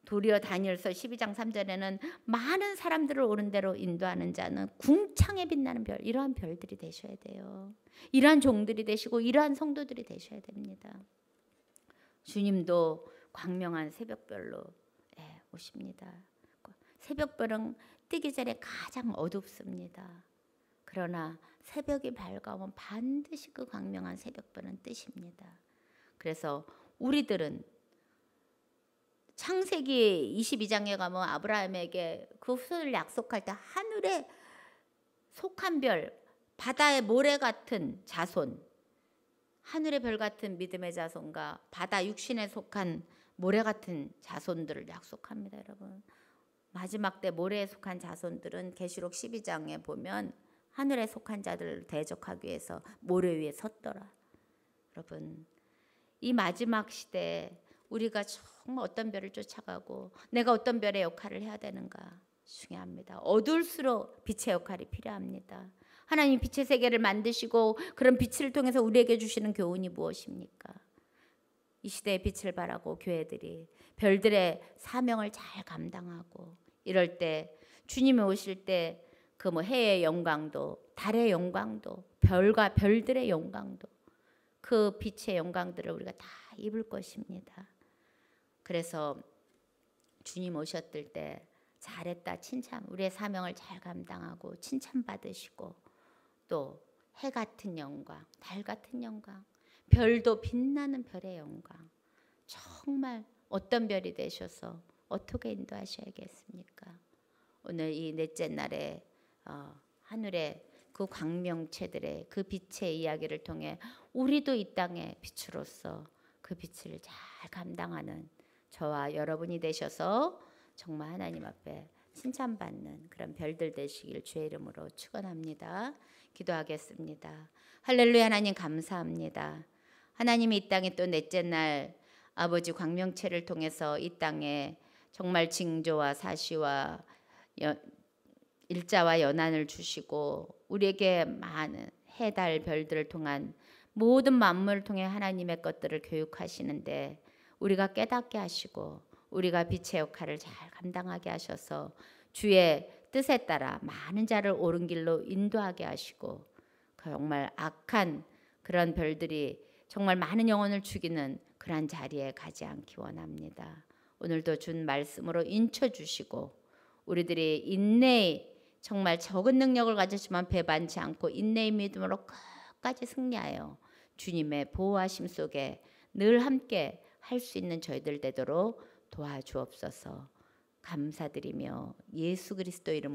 도리어 다니엘서 12장 3절에는 많은 사람들을 옳은 대로 인도하는 자는 궁창에 빛나는 별, 이러한 별들이 되셔야 돼요. 이러한 종들이 되시고 이러한 성도들이 되셔야 됩니다. 주님도 광명한 새벽별로 오십니다. 새벽별은 뜨기 전에 가장 어둡습니다. 그러나 새벽이 밝아오면 반드시 그 광명한 새벽별은 뜨십니다. 그래서 우리들은 창세기 22장에 가면 아브라함에게 그 후손을 약속할 때 하늘에 속한 별, 바다의 모래 같은 자손, 하늘의 별 같은 믿음의 자손과 바다 육신에 속한 모래 같은 자손들을 약속합니다. 여러분, 마지막 때 모래에 속한 자손들은 계시록 12장에 보면 하늘에 속한 자들을 대적하기 위해서 모래 위에 섰더라. 여러분, 이 마지막 시대에 우리가 정말 어떤 별을 쫓아가고 내가 어떤 별의 역할을 해야 되는가 중요합니다. 어두울수록 빛의 역할이 필요합니다. 하나님 빛의 세계를 만드시고 그런 빛을 통해서 우리에게 주시는 교훈이 무엇입니까? 이 시대의 빛을 발하고 교회들이 별들의 사명을 잘 감당하고 이럴 때 주님이 오실 때 그 뭐 해의 영광도 달의 영광도 별과 별들의 영광도 그 빛의 영광들을 우리가 다 입을 것입니다. 그래서 주님 오셨을 때 잘했다 칭찬, 우리의 사명을 잘 감당하고 칭찬받으시고 또 해 같은 영광, 달 같은 영광, 별도 빛나는 별의 영광, 정말 어떤 별이 되셔서 어떻게 인도하셔야겠습니까? 오늘 이 넷째 날에 하늘의 그 광명체들의 그 빛의 이야기를 통해 우리도 이 땅의 빛으로서 그 빛을 잘 감당하는 저와 여러분이 되셔서 정말 하나님 앞에 칭찬받는 그런 별들 되시길 주의 이름으로 축원합니다. 기도하겠습니다. 할렐루야. 하나님 감사합니다. 하나님이 이 땅에 또 넷째 날 아버지 광명체를 통해서 이 땅에 정말 징조와 사시와 일자와 연한을 주시고 우리에게 많은 해, 달, 별들을 통한 모든 만물을 통해 하나님의 것들을 교육하시는데 우리가 깨닫게 하시고 우리가 빛의 역할을 잘 감당하게 하셔서 주의 뜻에 따라 많은 자를 옳은 길로 인도하게 하시고 정말 악한 그런 별들이 정말 많은 영혼을 죽이는 그러한 자리에 가지 않기 원합니다. 오늘도 준 말씀으로 인쳐주시고 우리들이 인내의 정말 적은 능력을 가졌지만 배반치 않고 인내의 믿음으로 끝까지 승리하여 주님의 보호하심 속에 늘 함께 할 수 있는 저희들 되도록 도와주옵소서. 감사드리며 예수 그리스도 이름으로